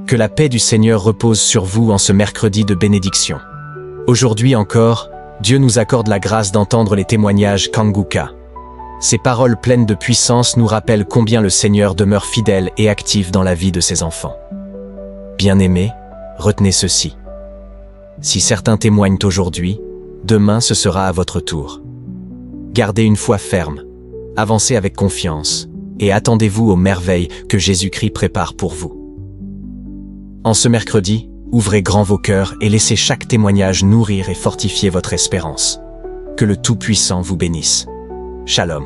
Que la paix du Seigneur repose sur vous en ce mercredi de bénédiction. Aujourd'hui encore, Dieu nous accorde la grâce d'entendre les témoignages Kanguka. Ces paroles pleines de puissance nous rappellent combien le Seigneur demeure fidèle et actif dans la vie de ses enfants. Bien-aimés, retenez ceci. Si certains témoignent aujourd'hui, demain ce sera à votre tour. Gardez une foi ferme, avancez avec confiance et attendez-vous aux merveilles que Jésus-Christ prépare pour vous. En ce mercredi, ouvrez grand vos cœurs et laissez chaque témoignage nourrir et fortifier votre espérance. Que le Tout-Puissant vous bénisse. Shalom.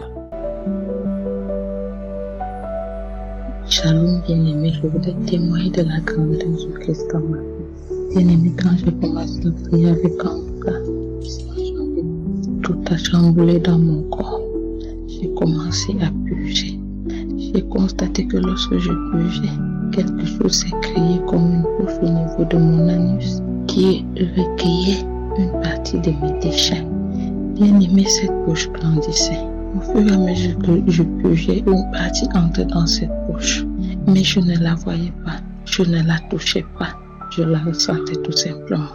Shalom, bien-aimé, je voudrais témoigner de la grandeur de Jésus-Christ dans ma vie. Bien-aimé, quand j'ai commencé à prier avec Kanguka, tout a chamboulé dans mon corps. J'ai commencé à purger. J'ai constaté que lorsque je purgeais, quelque chose s'est créé comme une couche au niveau de mon anus qui recueillait une partie de mes déchets. Bien-aimé, cette poche grandissait. Au fur et à mesure que je purgeais, une partie entrait dans cette poche. Mais je ne la voyais pas, je ne la touchais pas, je la ressentais tout simplement.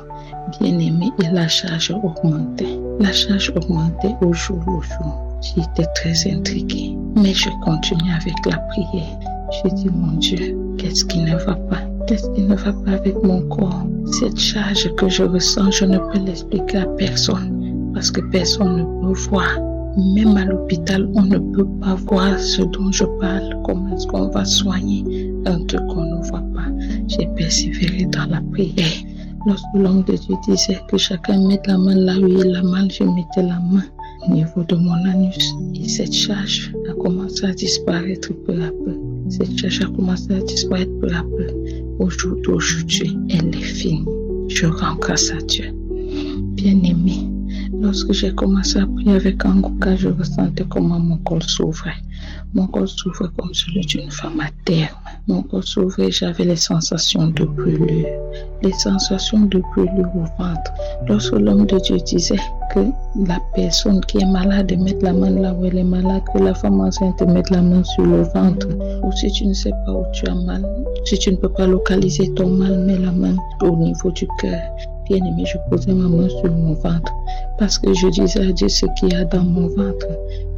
Bien-aimé, et la charge augmentait. La charge augmentait au jour le jour. J'étais très intriguée, mais je continuais avec la prière. J'ai dit, mon Dieu, qu'est-ce qui ne va pas? Qu'est-ce qui ne va pas avec mon corps? Cette charge que je ressens, je ne peux l'expliquer à personne, parce que personne ne peut voir. Même à l'hôpital, on ne peut pas voir ce dont je parle. Comment est-ce qu'on va soigner un truc qu'on ne voit pas? J'ai persévéré dans la prière. Lorsque l'homme de Dieu disait que chacun mette la main là où il a mal, je mettais la main au niveau de mon anus. Et cette charge a commencé à disparaître peu à peu. Cette charge a commencé à disparaître peu à peu. Au jour d'aujourd'hui, elle est finie. Je rends grâce à Dieu. Bien-aimé, lorsque j'ai commencé à prier avec Kanguka, je ressentais comment mon col s'ouvrait. Mon col s'ouvrait comme celui d'une femme à terme. Mon col s'ouvrait, j'avais les sensations de brûlure. Les sensations de brûlure au ventre. Lorsque l'homme de Dieu disait que la personne qui est malade mette la main là où elle est malade, que la femme enceinte mette la main sur le ventre, ou si tu ne sais pas où tu as mal, si tu ne peux pas localiser ton mal, mets la main au niveau du cœur. Bien-aimé, je posais ma main sur mon ventre parce que je disais à Dieu ce qu'il y a dans mon ventre,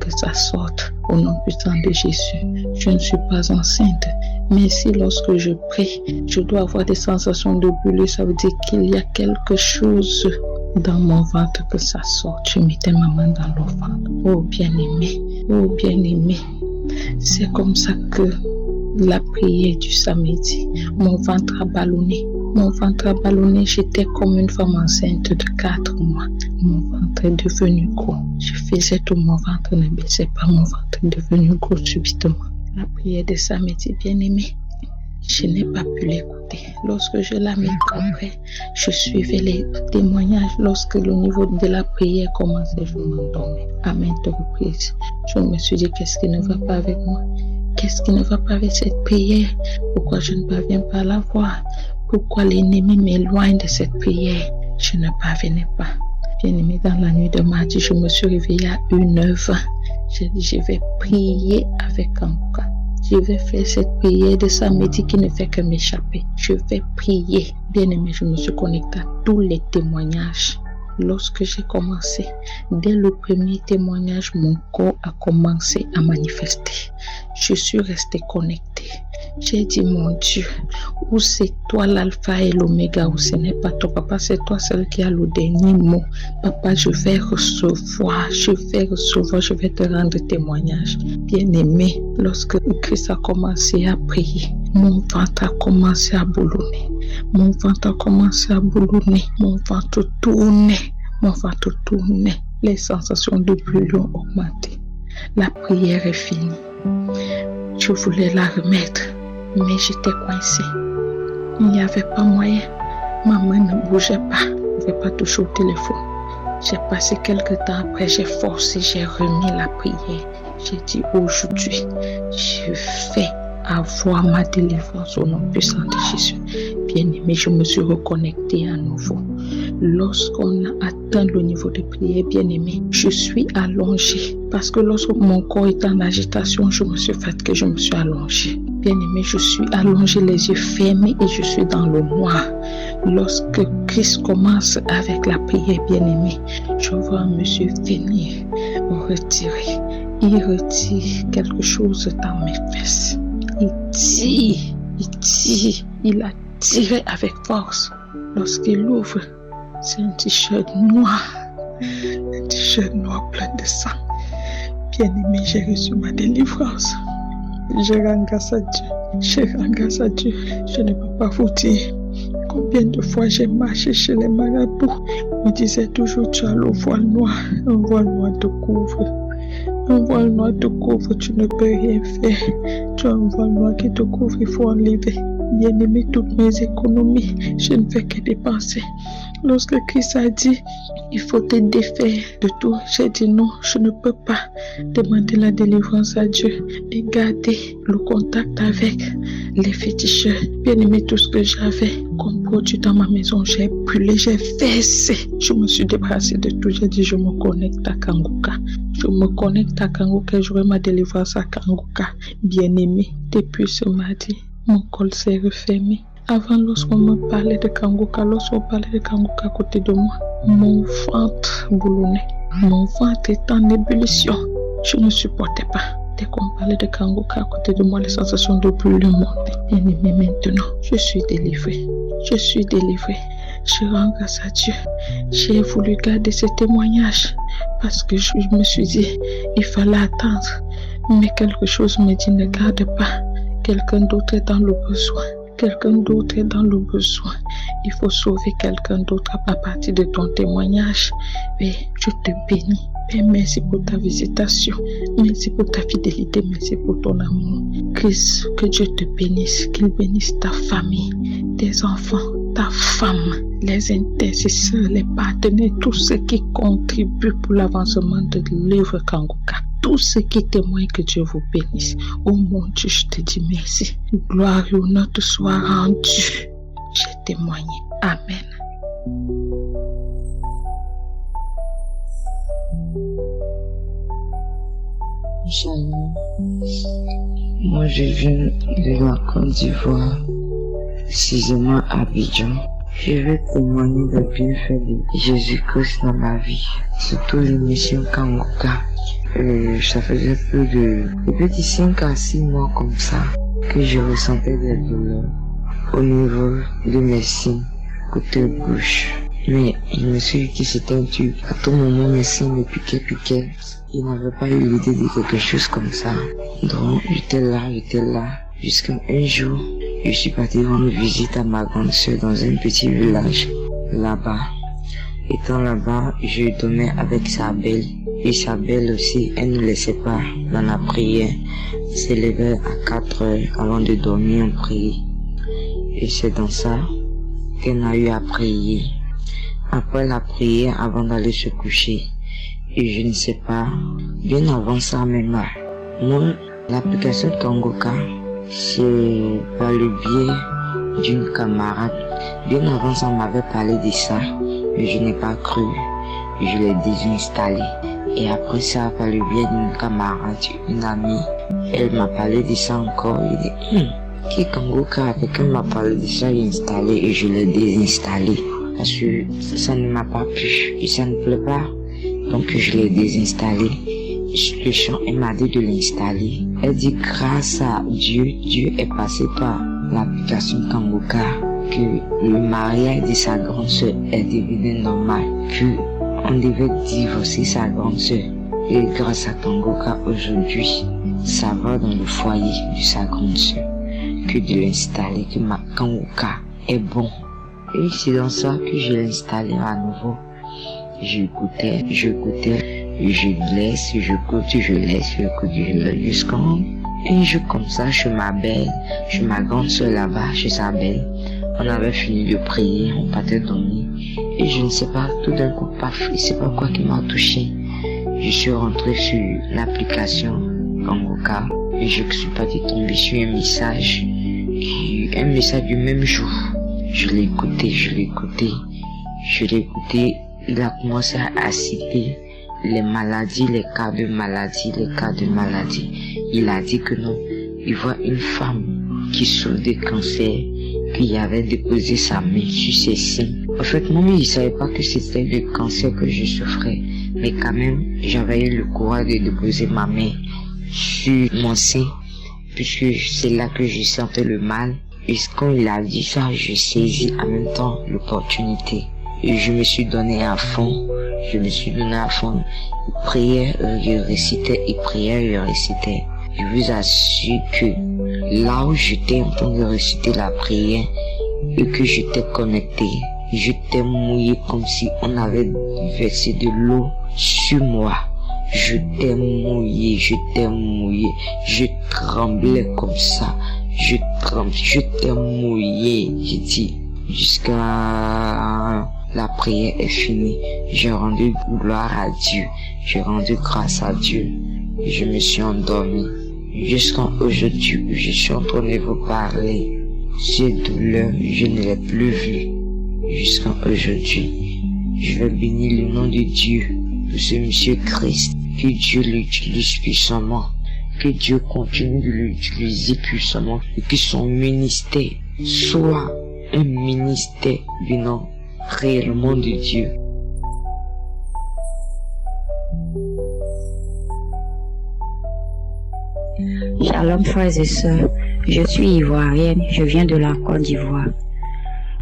que ça sorte au nom puissant de Jésus. Je ne suis pas enceinte, mais si lorsque je prie, je dois avoir des sensations de brûlure, ça veut dire qu'il y a quelque chose dans mon ventre que ça sorte. Je mettais ma main dans le ventre. Oh bien-aimé, c'est comme ça que la prière du samedi, mon ventre a ballonné. Mon ventre a ballonné, j'étais comme une femme enceinte de 4 mois. Mon ventre est devenu gros. Je faisais tout, mon ventre ne baissait pas, mon ventre est devenu gros subitement. La prière de samedi, bien-aimé, je n'ai pas pu l'écouter. Lorsque je l'ai mis après, je suivais les témoignages. Lorsque le niveau de la prière commençait, je m'endormais à maintes reprises. Je me suis dit, qu'est-ce qui ne va pas avec moi? Qu'est-ce qui ne va pas avec cette prière? Pourquoi je ne parviens pas à la voir? Pourquoi l'ennemi m'éloigne de cette prière? Je ne parvenais pas. Bien-aimé, dans la nuit de mardi, je me suis réveillée à 1h20. J'ai dit, je vais prier avec Kanguka. Je vais faire cette prière de samedi qui ne fait que m'échapper. Je vais prier. Bien-aimé, je me suis connectée à tous les témoignages. Lorsque j'ai commencé, dès le premier témoignage, mon corps a commencé à manifester. Je suis restée connectée. J'ai dit, mon Dieu, où c'est toi l'alpha et l'oméga, ou ce n'est pas toi, papa, c'est toi celle qui a le dernier mot. Papa, je vais recevoir, je vais te rendre témoignage. Bien-aimé, lorsque Christ a commencé à prier, mon ventre a commencé à boulonner. Mon ventre a commencé à boulonner. Mon ventre tournait. Les sensations de brûlure ont augmenté. La prière est finie. Je voulais la remettre, mais j'étais coincée. Il n'y avait pas moyen. Ma main ne bougeait pas. Je ne pouvais pas toucher au téléphone. J'ai passé quelques temps après, j'ai forcé, j'ai remis la prière. J'ai dit, aujourd'hui, je vais avoir ma délivrance au nom puissant de Jésus. Bien-aimé, je me suis reconnectée à nouveau. Lorsqu'on a atteint le niveau de prière, bien-aimé, je suis allongée. Parce que lorsque mon corps est en agitation, je me suis fatiguée, je me suis allongée. Bien-aimé, je suis allongé, les yeux fermés et je suis dans le noir. Lorsque Christ commence avec la prière, bien-aimé, je vois un monsieur venir me retirer. Il retire quelque chose dans mes fesses. Il a tiré avec force. Lorsqu'il ouvre, c'est un t-shirt noir. Un t-shirt noir plein de sang. Bien-aimé, j'ai reçu ma délivrance. Je rends grâce à Dieu. Je rends grâce à Dieu. Je ne peux pas vous dire combien de fois j'ai marché chez les marabouts. On me disait toujours, tu as le voile noir. Un voile noir te couvre. Un voile noir te couvre, tu ne peux rien faire. Tu as un voile noir qui te couvre, il faut enlever. Bien-aimé, toutes mes économies, je ne fais que dépenser. Lorsque Christ a dit, il faut te défaire de tout, j'ai dit non, je ne peux pas demander la délivrance à Dieu et garder le contact avec les féticheurs. Bien-aimé, tout ce que j'avais comme produit dans ma maison, j'ai brûlé, j'ai versé. Je me suis débarrassé de tout. J'ai dit, je me connecte à Kanguka. Je me connecte à Kanguka et j'aurai ma délivrance à Kanguka. Bien-aimé, depuis ce mardi, mon col s'est refermé. Avant, lorsqu'on me parlait de Kanguka, à côté de moi, mon ventre boulonnait. Mon ventre était en ébullition. Je ne supportais pas. Dès qu'on parlait de Kanguka à côté de moi, les sensations de brûlement montaient. Bien-aimé, maintenant, je suis délivrée. Je suis délivrée. Je rends grâce à Dieu. J'ai voulu garder ce témoignage parce que je me suis dit, il fallait attendre. Mais quelque chose me dit, ne garde pas. Quelqu'un d'autre est dans le besoin. Quelqu'un d'autre est dans le besoin. Il faut sauver quelqu'un d'autre à partir de ton témoignage. Et je te bénis. Et merci pour ta visitation. Merci pour ta fidélité. Merci pour ton amour. Christ, que Dieu te bénisse. Qu'il bénisse ta famille, tes enfants, ta femme, les intercesseurs, les partenaires, tous ceux qui contribuent pour l'avancement de l'œuvre Kanguka. Tous ceux qui témoignent, que Dieu vous bénisse. Oh mon Dieu, je te dis merci. Gloire et honneur te soit rendu. J'ai témoigné. Amen. Shalom. Moi, je viens de la Côte d'Ivoire, précisément à Abidjan. Je vais témoigner des bienfaits de Jésus-Christ dans ma vie, surtout l'émission Kanguka. Ça faisait depuis 5 à 6 mois comme ça que je ressentais des douleurs au niveau de mes seins, côté gauche. Mais je me suis dit que c'était un truc. À tout moment, mes seins me piquaient. Je n'avais pas eu l'idée de quelque chose comme ça. Donc, j'étais là. Jusqu'à un jour, je suis parti rendre visite à ma grande soeur dans un petit village là-bas. Étant là-bas, je dormais avec sa belle. Et sa belle aussi, elle ne laissait pas dans la prière. Elle se levait à 4 heures avant de dormir, on priait. Et c'est dans ça qu'elle a eu à prier. Après la prière, avant d'aller se coucher, et je ne sais pas, bien avant ça même, moi, l'application Kanguka, c'est par le biais d'une camarade. Bien avant ça, on m'avait parlé de ça, mais je n'ai pas cru. Je l'ai désinstallé. Et après ça, par le biais d'une camarade, une amie, elle m'a parlé de ça encore. Elle dit, qui est Kanguka? Quelqu'un m'a parlé de ça, j'ai installé et je l'ai désinstallé. Parce que ça ne m'a pas plu et ça ne plaît pas. Donc je l'ai désinstallé. Le chant, elle m'a dit de l'installer. Elle dit grâce à Dieu est passé par l'application Kanguka, que le mariage de sa grande soeur est devenu normal, que on devait divorcer sa grande soeur. Et grâce à Kanguka aujourd'hui, ça va dans le foyer de sa grande soeur. Que de l'installer, que ma Kanguka est bon. Et c'est dans ça que je l'ai installé à nouveau. J'écoutais, je laisse, jusqu'à un jour comme ça, chez ma belle, chez ma grande soeur là-bas, chez sa belle. On avait fini de prier, on partait dormir. Et je ne sais pas, tout d'un coup, je ne sais pas quoi qui m'a touché. Je suis rentré sur l'application Kanguka et je suis parti tomber sur un message du même jour. Je l'ai écouté. Il a commencé à citer les maladies, les cas de maladie. Il a dit que non, il voit une femme qui souffre de cancer, qui avait déposé sa main sur ses seins. En fait, moi-même, je ne savais pas que c'était le cancer que je souffrais. Mais quand même, j'avais eu le courage de déposer ma main sur mon sein, puisque c'est là que je sentais le mal. Et quand il a dit ça, je saisis en même temps l'opportunité. Et je me suis donné à fond. Prière, je récitais, et prière, je récitais. Je vous assure que là où j'étais en train de réciter la prière et que j'étais connecté, j'étais mouillé comme si on avait versé de l'eau sur moi. J'étais mouillé, je tremblais comme ça, j'étais mouillé, j'ai dit, jusqu'à la prière est finie, j'ai rendu gloire à Dieu, j'ai rendu grâce à Dieu, je me suis endormi. Jusqu'à aujourd'hui, je suis en train de vous parler, ces douleurs, je ne les ai plus vues. Jusqu'à aujourd'hui, je vais bénir le nom de Dieu pour ce monsieur Christ, que Dieu l'utilise puissamment, que Dieu continue de l'utiliser puissamment et que son ministère soit un ministère venant réellement de Dieu. Shalom frères et sœurs, je suis ivoirienne, je viens de la Côte d'Ivoire.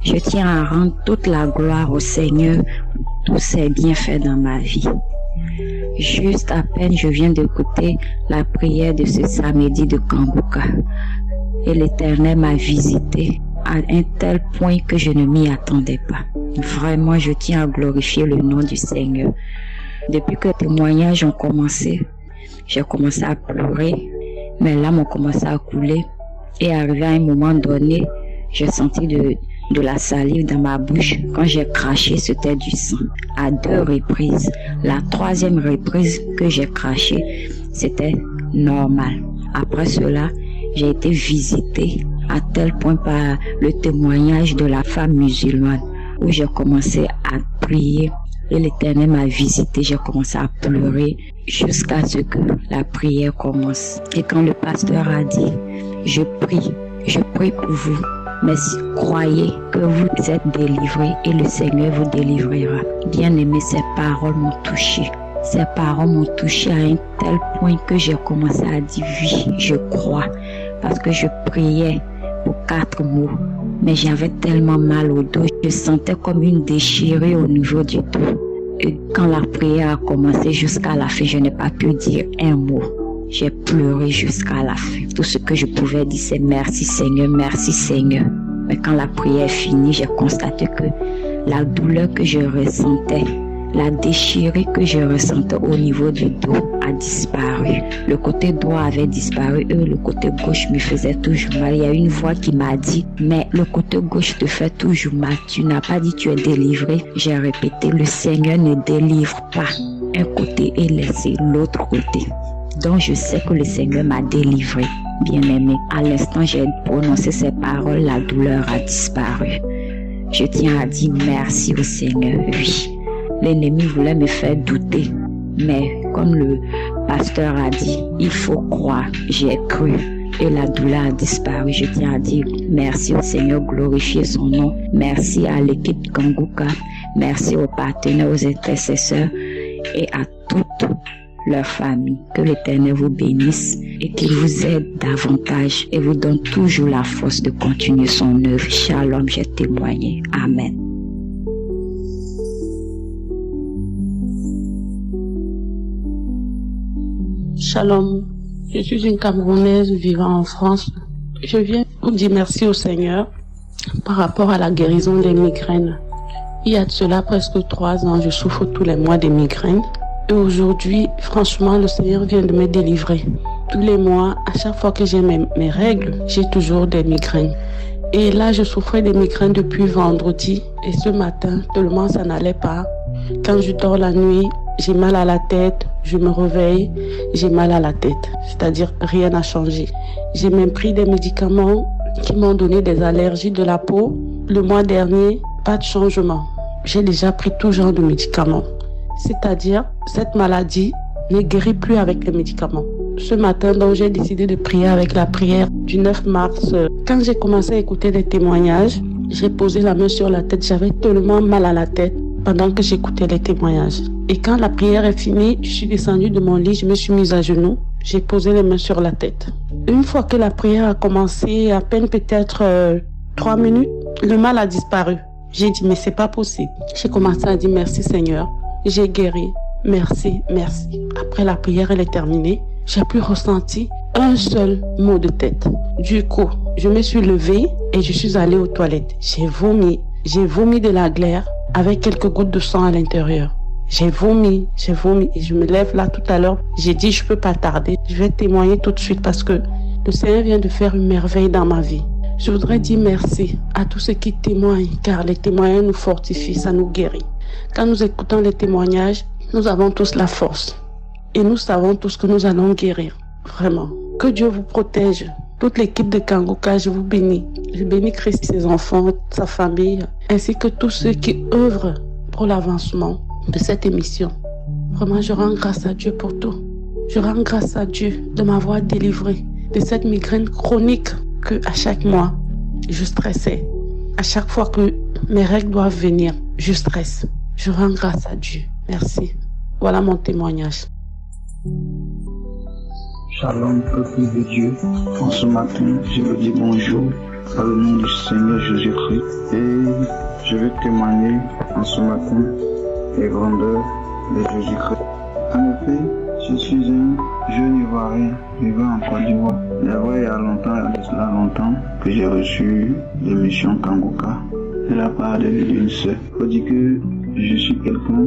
Je tiens à rendre toute la gloire au Seigneur pour tous ses bienfaits dans ma vie. Juste à peine je viens d'écouter la prière de ce samedi de Kanguka et l'Éternel m'a visité à un tel point que je ne m'y attendais pas. Vraiment, je tiens à glorifier le nom du Seigneur. Depuis que les témoignages ont commencé, j'ai commencé à pleurer. Mes larmes ont commencé à couler et arrivé à un moment donné, j'ai senti de la salive dans ma bouche. Quand j'ai craché, c'était du sang. À 2 reprises. La 3e reprise que j'ai craché, c'était normal. Après cela, j'ai été visitée à tel point par le témoignage de la femme musulmane où j'ai commencé à prier. Et l'Éternel m'a visité, j'ai commencé à pleurer jusqu'à ce que la prière commence. Et quand le pasteur a dit, je prie pour vous, mais croyez que vous êtes délivrés et le Seigneur vous délivrera. Bien aimé, ces paroles m'ont touché. Ces paroles m'ont touché à un tel point que j'ai commencé à dire oui, je crois. Parce que je priais pour 4 mots. Mais j'avais tellement mal au dos, je sentais comme une déchirure au niveau du dos. Et quand la prière a commencé jusqu'à la fin, je n'ai pas pu dire un mot. J'ai pleuré jusqu'à la fin. Tout ce que je pouvais dire, c'est merci Seigneur, merci Seigneur. Mais quand la prière est finie, j'ai constaté que la douleur que je ressentais, la déchirure que je ressentais au niveau du dos a disparu. Le côté droit avait disparu et le côté gauche me faisait toujours mal. Il y a une voix qui m'a dit, mais le côté gauche te fait toujours mal. Tu n'as pas dit tu es délivré. J'ai répété, le Seigneur ne délivre pas un côté et laisser l'autre côté. Donc je sais que le Seigneur m'a délivré. Bien-aimé, à l'instant j'ai prononcé ces paroles, la douleur a disparu. Je tiens à dire merci au Seigneur, oui. L'ennemi voulait me faire douter, mais comme le pasteur a dit, il faut croire. J'ai cru et la douleur a disparu. Je tiens à dire merci au Seigneur, glorifier son nom. Merci à l'équipe Kanguka, merci aux partenaires, aux intercesseurs et à toute leur famille. Que l'Éternel vous bénisse et qu'il vous aide davantage et vous donne toujours la force de continuer son œuvre. Shalom, j'ai témoigné. Amen. Shalom, je suis une Camerounaise vivant en France. Je viens vous dire merci au Seigneur par rapport à la guérison des migraines. Il y a de cela presque 3 ans, je souffre tous les mois des migraines. Et aujourd'hui, franchement, le Seigneur vient de me délivrer. Tous les mois, à chaque fois que j'ai mes règles, j'ai toujours des migraines. Et là, je souffrais des migraines depuis vendredi. Et ce matin, tellement ça n'allait pas. Quand je dors la nuit, j'ai mal à la tête. Je me réveille, j'ai mal à la tête. C'est-à-dire, rien n'a changé. J'ai même pris des médicaments qui m'ont donné des allergies de la peau. Le mois dernier, pas de changement. J'ai déjà pris tout genre de médicaments. C'est-à-dire, cette maladie ne guérit plus avec les médicaments. ce matin, donc j'ai décidé de prier avec la prière du 9 mars. Quand j'ai commencé à écouter des témoignages, j'ai posé la main sur la tête. J'avais tellement mal à la tête pendant que j'écoutais les témoignages. Et quand la prière est finie, je suis descendue de mon lit, je me suis mise à genoux, j'ai posé les mains sur la tête. Une fois que la prière a commencé, à peine peut-être 3 minutes, le mal a disparu. J'ai dit, mais c'est pas possible. J'ai commencé à dire, merci Seigneur, j'ai guéri, merci, merci. Après la prière, elle est terminée, j'ai plus ressenti un seul mot de tête. Du coup, je me suis levée et je suis allée aux toilettes. J'ai vomi de la glaire avec quelques gouttes de sang à l'intérieur. J'ai vomi et je me lève là tout à l'heure. J'ai dit, je peux pas tarder, je vais témoigner tout de suite parce que le Seigneur vient de faire une merveille dans ma vie. Je voudrais dire merci à tous ceux qui témoignent, car les témoignages nous fortifient, ça nous guérit. Quand nous écoutons les témoignages, nous avons tous la force. Et nous savons tous que nous allons guérir. Vraiment. Que Dieu vous protège. Toute l'équipe de Kanguka, je vous bénis. Je bénis Christ, ses enfants, sa famille, ainsi que tous ceux qui œuvrent pour l'avancement de cette émission. Vraiment, je rends grâce à Dieu pour tout. Je rends grâce à Dieu de m'avoir délivré de cette migraine chronique que à chaque mois, je stressais. À chaque fois que mes règles doivent venir, je stresse. Je rends grâce à Dieu. Merci. Voilà mon témoignage. Shalom, peuple de Dieu. En ce matin, je vous dis bonjour dans le nom du Seigneur Jésus-Christ. Et je vais témoigner en ce matin les grandeurs de Jésus-Christ. En effet, je suis un jeune Ivoirien vivant en Côte d'Ivoire. Il y a longtemps que j'ai reçu l'émission Kanguka de la part d'une sœur. Il faut dire que je suis quelqu'un,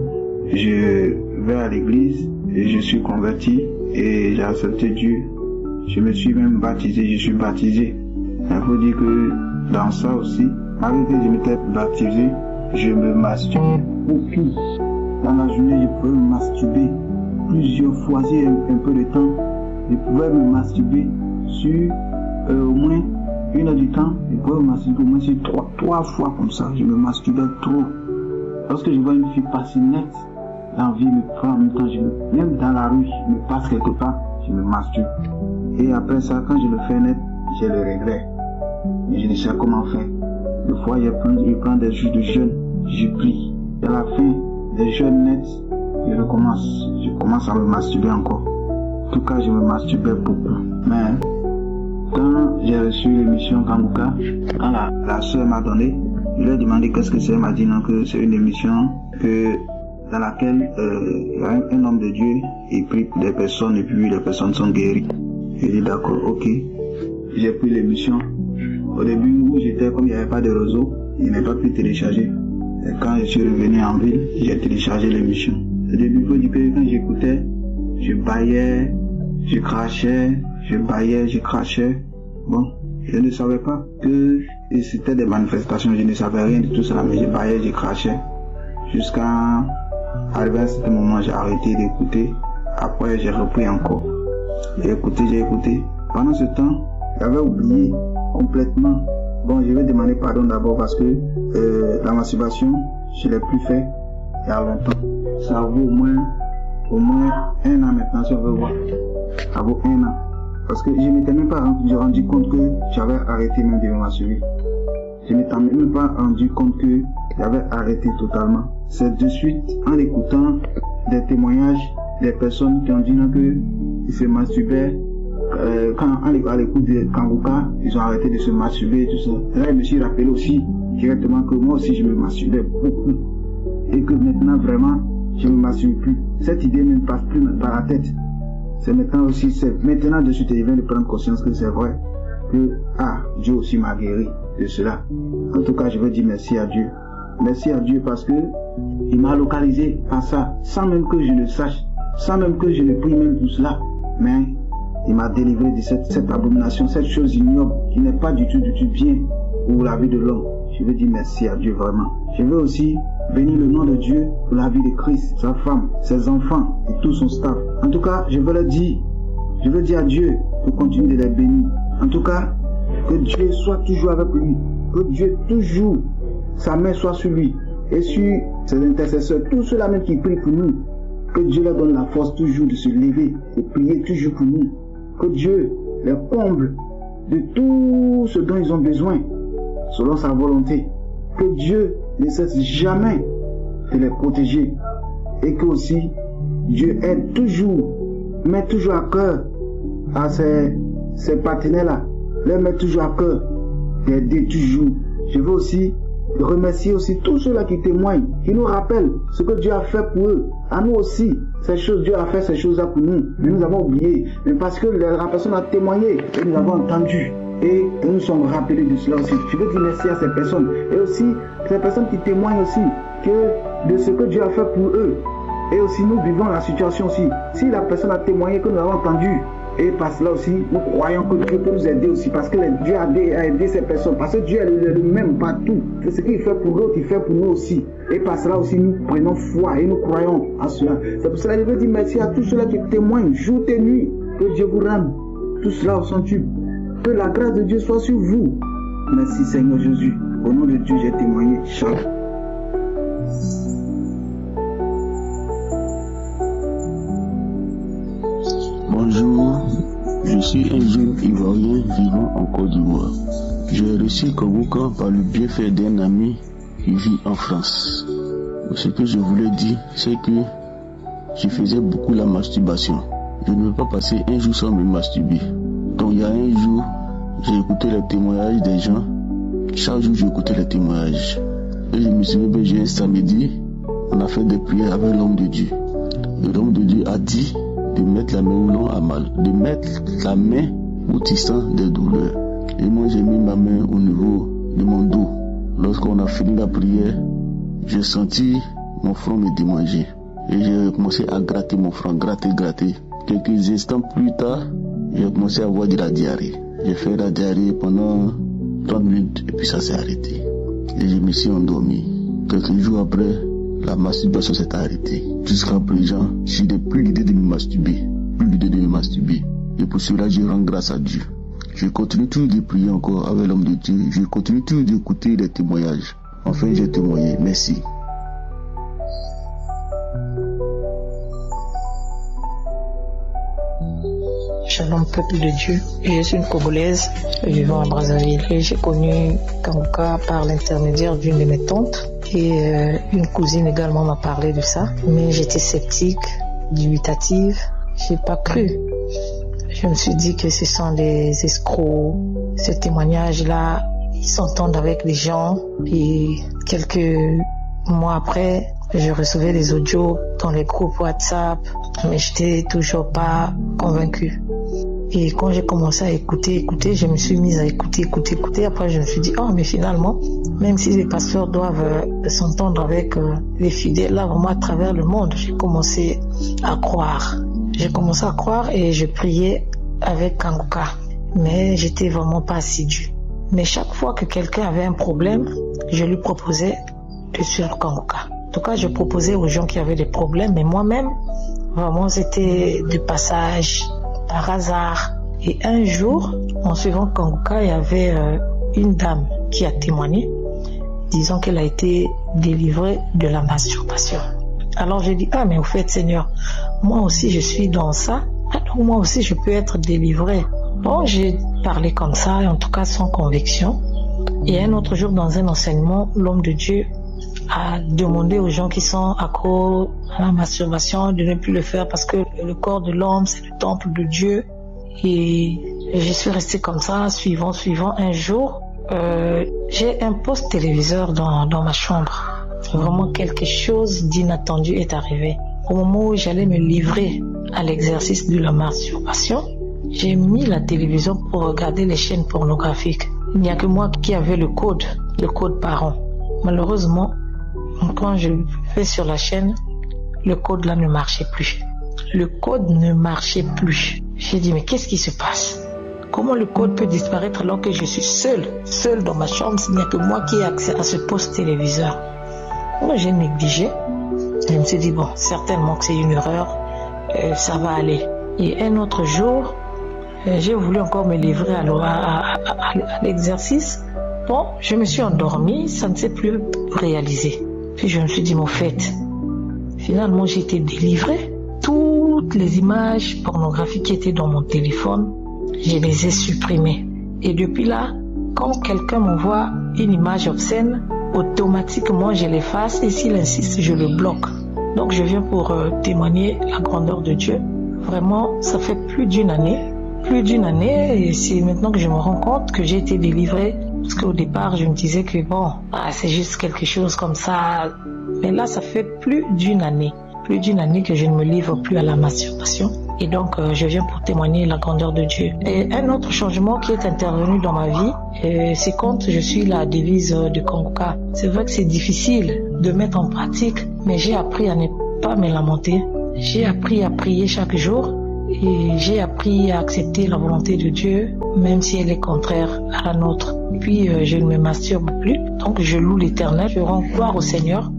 je vais à l'église et je suis converti et j'ai accepté Dieu. Je me suis même baptisé, je suis baptisé. Il faut dire que dans ça aussi, malgré que je m'étais baptisé, je me masturbe beaucoup. Dans la journée, je pouvais me masturber plusieurs fois, j'ai un peu de temps. Je pouvais me masturber sur au moins 1 heure du temps. Je pouvais me masturber au moins sur 3 fois comme ça. Je me masturbais trop. Lorsque je vois une fille passer nette, l'envie me prend en même temps. Même dans la rue, je me passe quelque part, je me masturbe. Et après ça, quand je le fais net, j'ai le regret. Et je ne sais comment faire. Des fois, je prends des jours de jeûne, je prie. Et à la fin des jeûnes nets, je commence à me masturber encore. En tout cas, je me masturbais beaucoup. Mais quand j'ai reçu l'émission Kanguka, quand la soeur m'a donné, je lui ai demandé qu'est-ce que c'est. Elle m'a dit non, que c'est une émission dans laquelle il y a un homme de Dieu, il prie pour des personnes et puis les personnes sont guéries. J'ai dit d'accord, ok. J'ai pris l'émission. Au début où j'étais, comme il n'y avait pas de réseau, je n'ai pas pu télécharger. Et quand je suis revenu en ville, j'ai téléchargé l'émission. Au début, il faut dire que quand j'écoutais, je baillais, je crachais, je baillais, je crachais. Bon, je ne savais pas que c'était des manifestations, je ne savais rien de tout ça, mais je baillais, je crachais. Jusqu'à arriver à ce moment, j'ai arrêté d'écouter. Après, j'ai repris encore. J'ai écouté. Pendant ce temps, j'avais oublié complètement. Bon, je vais demander pardon d'abord parce que la masturbation, je ne l'ai plus fait il y a longtemps. Ça vaut au moins 1 an maintenant, si on veut voir. Ça vaut 1 an. Parce que je ne m'étais même pas rendu compte que j'avais arrêté même de me masturber. Je ne m'étais même pas rendu compte que j'avais arrêté totalement. C'est de suite, en écoutant des témoignages des personnes qui ont dit qu'ils se masturbaient. Quand à l'écoute de Kanguka, ils ont arrêté de se masturber et tout ça. Et là, je me suis rappelé aussi directement que moi aussi je me masturbais beaucoup. Et que maintenant vraiment, je ne me masturbe plus. Cette idée ne me passe plus par la tête. C'est maintenant de suite, je viens de prendre conscience que c'est vrai. Que Dieu aussi m'a guéri de cela. En tout cas, je veux dire merci à Dieu. Merci à Dieu parce que il m'a localisé à ça, sans même que je le sache, sans même que je ne prie même pour cela. Mais il m'a délivré de cette abomination, cette chose ignoble qui n'est pas du tout bien pour la vie de l'homme. Je veux dire merci à Dieu vraiment. Je veux aussi bénir le nom de Dieu pour la vie de Christ, sa femme, ses enfants et tout son staff. En tout cas, je veux dire à Dieu de continuer de les bénir. En tout cas, que Dieu soit toujours avec lui. Que Dieu toujours, sa main soit sur lui et sur ses intercesseurs, tous ceux-là même qui prient pour nous. Que Dieu leur donne la force toujours de se lever, de prier toujours pour nous. Que Dieu les comble de tout ce dont ils ont besoin, selon sa volonté. Que Dieu ne cesse jamais de les protéger. Et que aussi, Dieu aide toujours, met toujours à cœur à ces partenaires-là, les met toujours à cœur d'aider toujours. Je veux aussi remercier aussi tous ceux-là qui témoignent, qui nous rappellent ce que Dieu a fait pour eux. À nous aussi, ces choses, Dieu a fait ces choses-là pour nous, mais nous avons oublié. Mais parce que la personne a témoigné et nous avons entendu. Et nous sommes rappelés de cela aussi. Je veux dire merci à ces personnes. Et aussi, ces personnes qui témoignent aussi que de ce que Dieu a fait pour eux. Et aussi, nous vivons la situation aussi. Si la personne a témoigné que nous avons entendu, et par cela aussi, nous croyons que Dieu peut nous aider aussi. Parce que Dieu a aidé ces personnes. Parce que Dieu est le même partout. C'est ce qu'il fait pour l'autre, il fait pour nous aussi. Et par cela aussi, nous prenons foi et nous croyons à cela. C'est pour cela que je veux dire merci à tous ceux-là qui témoignent jour et nuit. Que Dieu vous rende tout cela au centuple. Que la grâce de Dieu soit sur vous. Merci Seigneur Jésus. Au nom de Dieu, j'ai témoigné. Shalom. Bonjour, je suis un jeune Ivoirien vivant en Côte d'Ivoire. J'ai reçu Kanguka par le bienfait d'un ami qui vit en France. Ce que je voulais dire, c'est que je faisais beaucoup la masturbation. Je ne veux pas passer un jour sans me masturber. Donc il y a un jour, j'ai écouté les témoignages des gens. Chaque jour, j'écoutais les témoignages. Et je me suis dit, un samedi, on a fait des prières avec l'homme de Dieu. Et l'homme de Dieu a dit de mettre la main où l'on a mal, de mettre la main où tu sens des douleurs. Et moi, j'ai mis ma main au niveau de mon dos. Lorsqu'on a fini la prière, j'ai senti mon front me démanger. Et j'ai commencé à gratter mon front, gratter. Quelques instants plus tard, j'ai commencé à avoir de la diarrhée. J'ai fait la diarrhée pendant 30 minutes et puis ça s'est arrêté. Et je me suis endormi. Quelques jours après, la masturbation s'est arrêtée. Jusqu'à présent, je n'ai plus l'idée de me masturber. Et pour cela, je rends grâce à Dieu. Je continue toujours de prier encore avec l'homme de Dieu. Je continue toujours d'écouter les témoignages. Enfin, j'ai témoigné. Merci. Shalom peuple de Dieu, je suis une Congolaise vivant à Brazzaville et j'ai connu Kanguka par l'intermédiaire d'une de mes tantes et une cousine également m'a parlé de ça, mais j'étais sceptique, dubitative, j'ai pas cru. Je me suis dit que ce sont des escrocs, ces témoignages-là, ils s'entendent avec des gens et quelques mois après, je recevais des audios dans les groupes WhatsApp, mais j'étais toujours pas convaincue. Et quand j'ai commencé à écouter, je me suis mise à écouter. Après, je me suis dit, mais finalement, même si les pasteurs doivent s'entendre avec les fidèles, là, vraiment à travers le monde, j'ai commencé à croire. Et je priais avec Kanguka. Mais j'étais vraiment pas assidue. Mais chaque fois que quelqu'un avait un problème, je lui proposais de suivre Kanguka. En tout cas, je proposais aux gens qui avaient des problèmes, mais moi-même, vraiment, c'était de passage, par hasard. Et un jour, en suivant Kanguka, il y avait une dame qui a témoigné, disant qu'elle a été délivrée de la masturbation. Alors j'ai dit, mais au fait, Seigneur, moi aussi je suis dans ça, alors moi aussi je peux être délivrée. Bon, j'ai parlé comme ça, en tout cas sans conviction. Et un autre jour, dans un enseignement, l'homme de Dieu a demandé aux gens qui sont accros à la masturbation de ne plus le faire parce que le corps de l'homme, c'est le temple de Dieu. Et je suis restée comme ça, suivant. Un jour, j'ai un poste téléviseur dans ma chambre. Vraiment quelque chose d'inattendu est arrivé. Au moment où j'allais me livrer à l'exercice de la masturbation, j'ai mis la télévision pour regarder les chaînes pornographiques. Il n'y a que moi qui avais le code parent. Malheureusement, quand je vais sur la chaîne, le code là ne marchait plus. J'ai dit, mais qu'est-ce qui se passe? Comment le code peut disparaître alors que je suis seule dans ma chambre, s'il n'y a que moi qui ai accès à ce poste téléviseur? Moi, j'ai négligé. Je me suis dit, bon, certainement que c'est une erreur, ça va aller. Et un autre jour, j'ai voulu encore me livrer à l'exercice. Bon, je me suis endormie, ça ne s'est plus réalisé. Puis je me suis dit, mon fait, finalement j'ai été délivrée. toutes les images pornographiques qui étaient dans mon téléphone, je les ai supprimées. Et depuis là, quand quelqu'un m'envoie une image obscène, automatiquement je l'efface et s'il insiste, je le bloque. Donc je viens pour témoigner la grandeur de Dieu. Vraiment, ça fait plus d'une année et c'est maintenant que je me rends compte que j'ai été délivrée. Parce qu'au départ, je me disais que c'est juste quelque chose comme ça. Mais là, ça fait plus d'une année que je ne me livre plus à la masturbation. Et donc, je viens pour témoigner la grandeur de Dieu. Et un autre changement qui est intervenu dans ma vie, c'est quand je suis la devise de Kanguka. C'est vrai que c'est difficile de mettre en pratique, mais j'ai appris à ne pas me lamenter. J'ai appris à prier chaque jour et j'ai appris à accepter la volonté de Dieu, même si elle est contraire à la nôtre. Et puis, je ne me masturbe plus, donc je loue l'Éternel, je rends gloire au Seigneur.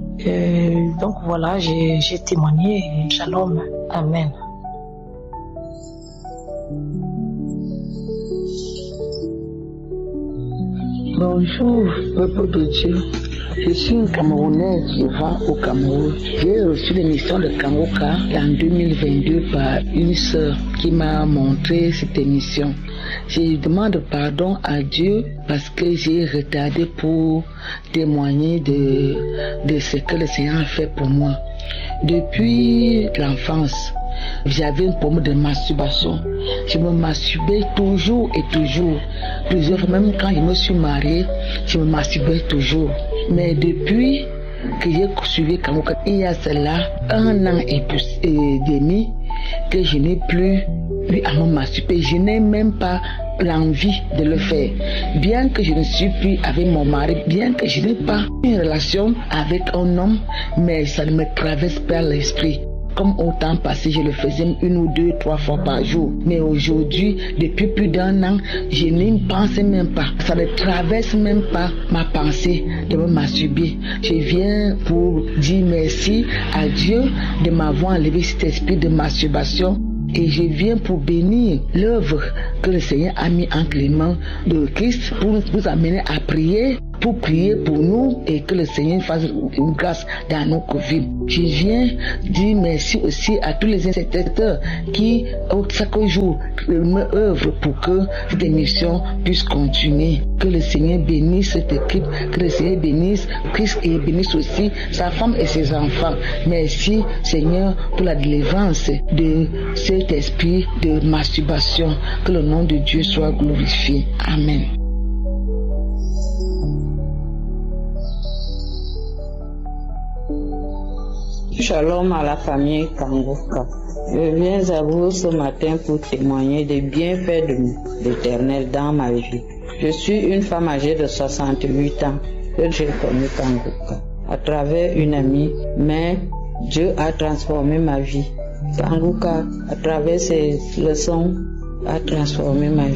Donc voilà, j'ai témoigné et shalom, amen. Bonjour, peuple de Dieu. Je suis une Camerounaise vivant au Cameroun. J'ai reçu l'émission de Kanguka en 2022 par une sœur qui m'a montré cette émission. Je demande pardon à Dieu parce que j'ai retardé pour témoigner de ce que le Seigneur a fait pour moi. Depuis l'enfance, j'avais un problème de masturbation. Je me masturbais toujours et toujours. Plusieurs fois, même quand je me suis mariée, je me masturbais toujours. Mais depuis que j'ai suivi Kanguka, il y a cela 1 an et demi que je n'ai plus eu à me masturber. Je n'ai même pas l'envie de le faire. Bien que je ne suis plus avec mon mari, bien que je n'ai pas une relation avec un homme, mais ça ne me traverse pas l'esprit. Comme au temps passé, je le faisais 1 ou 2, 3 fois par jour. Mais aujourd'hui, depuis plus d'1 an, je n'y pense même pas. Ça ne traverse même pas ma pensée de me masturber. Je viens pour dire merci à Dieu de m'avoir enlevé cet esprit de masturbation. Et je viens pour bénir l'œuvre que le Seigneur a mis entre les mains de Christ pour nous amener à prier, pour prier pour nous et que le Seigneur fasse une grâce dans notre vie. Je viens dire merci aussi à tous les inspecteurs qui, chaque jour, œuvrent pour que cette émission puisse continuer. Que le Seigneur bénisse cette équipe, que le Seigneur bénisse Christ et bénisse aussi sa femme et ses enfants. Merci Seigneur pour la délivrance de cet esprit de masturbation. Que le nom de Dieu soit glorifié. Amen. Shalom à la famille Kanguka. Je viens à vous ce matin pour témoigner des bienfaits de l'Éternel dans ma vie. Je suis une femme âgée de 68 ans que j'ai connu Kanguka à travers une amie, mais Dieu a transformé ma vie. Kanguka, à travers ses leçons, a transformé ma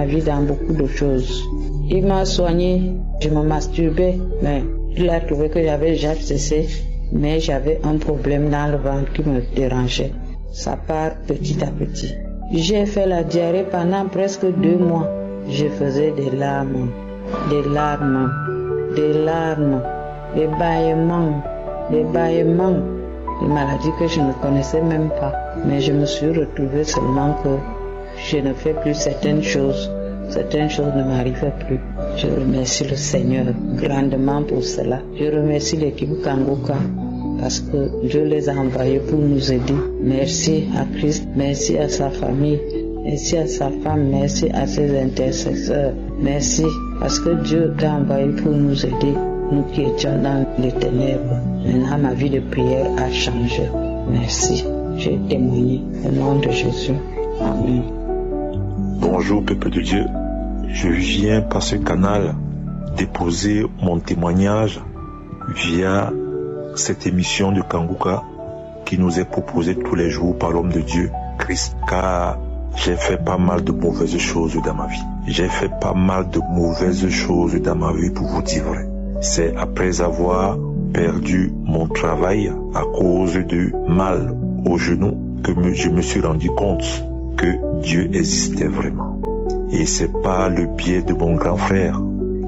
vie dans beaucoup de choses. Il m'a soigné, je me masturbais, mais il a trouvé que j'avais déjà cessé. Mais j'avais un problème dans le ventre qui me dérangeait. Ça part petit à petit. J'ai fait la diarrhée pendant presque 2 mois. Je faisais des larmes, des bâillements, des maladies que je ne connaissais même pas. Mais je me suis retrouvée seulement que je ne fais plus certaines choses ne m'arrivaient plus. Je remercie le Seigneur grandement pour cela. Je remercie l'équipe Kanguka parce que Dieu les a envoyés pour nous aider. Merci à Christ, merci à sa famille, merci à sa femme, merci à ses intercesseurs. Merci parce que Dieu t'a envoyé pour nous aider, nous qui étions dans les ténèbres. Maintenant, ma vie de prière a changé. Merci. J'ai témoigné au nom de Jésus. Amen. Bonjour peuple de Dieu, je viens par ce canal déposer mon témoignage via cette émission de Kanguka qui nous est proposée tous les jours par l'homme de Dieu, Christ, car j'ai fait pas mal de mauvaises choses dans ma vie. J'ai fait pas mal de mauvaises choses dans ma vie pour vous dire vrai. C'est après avoir perdu mon travail à cause de mal au genou que je me suis rendu compte que Dieu existait vraiment. Et c'est par le biais de mon grand frère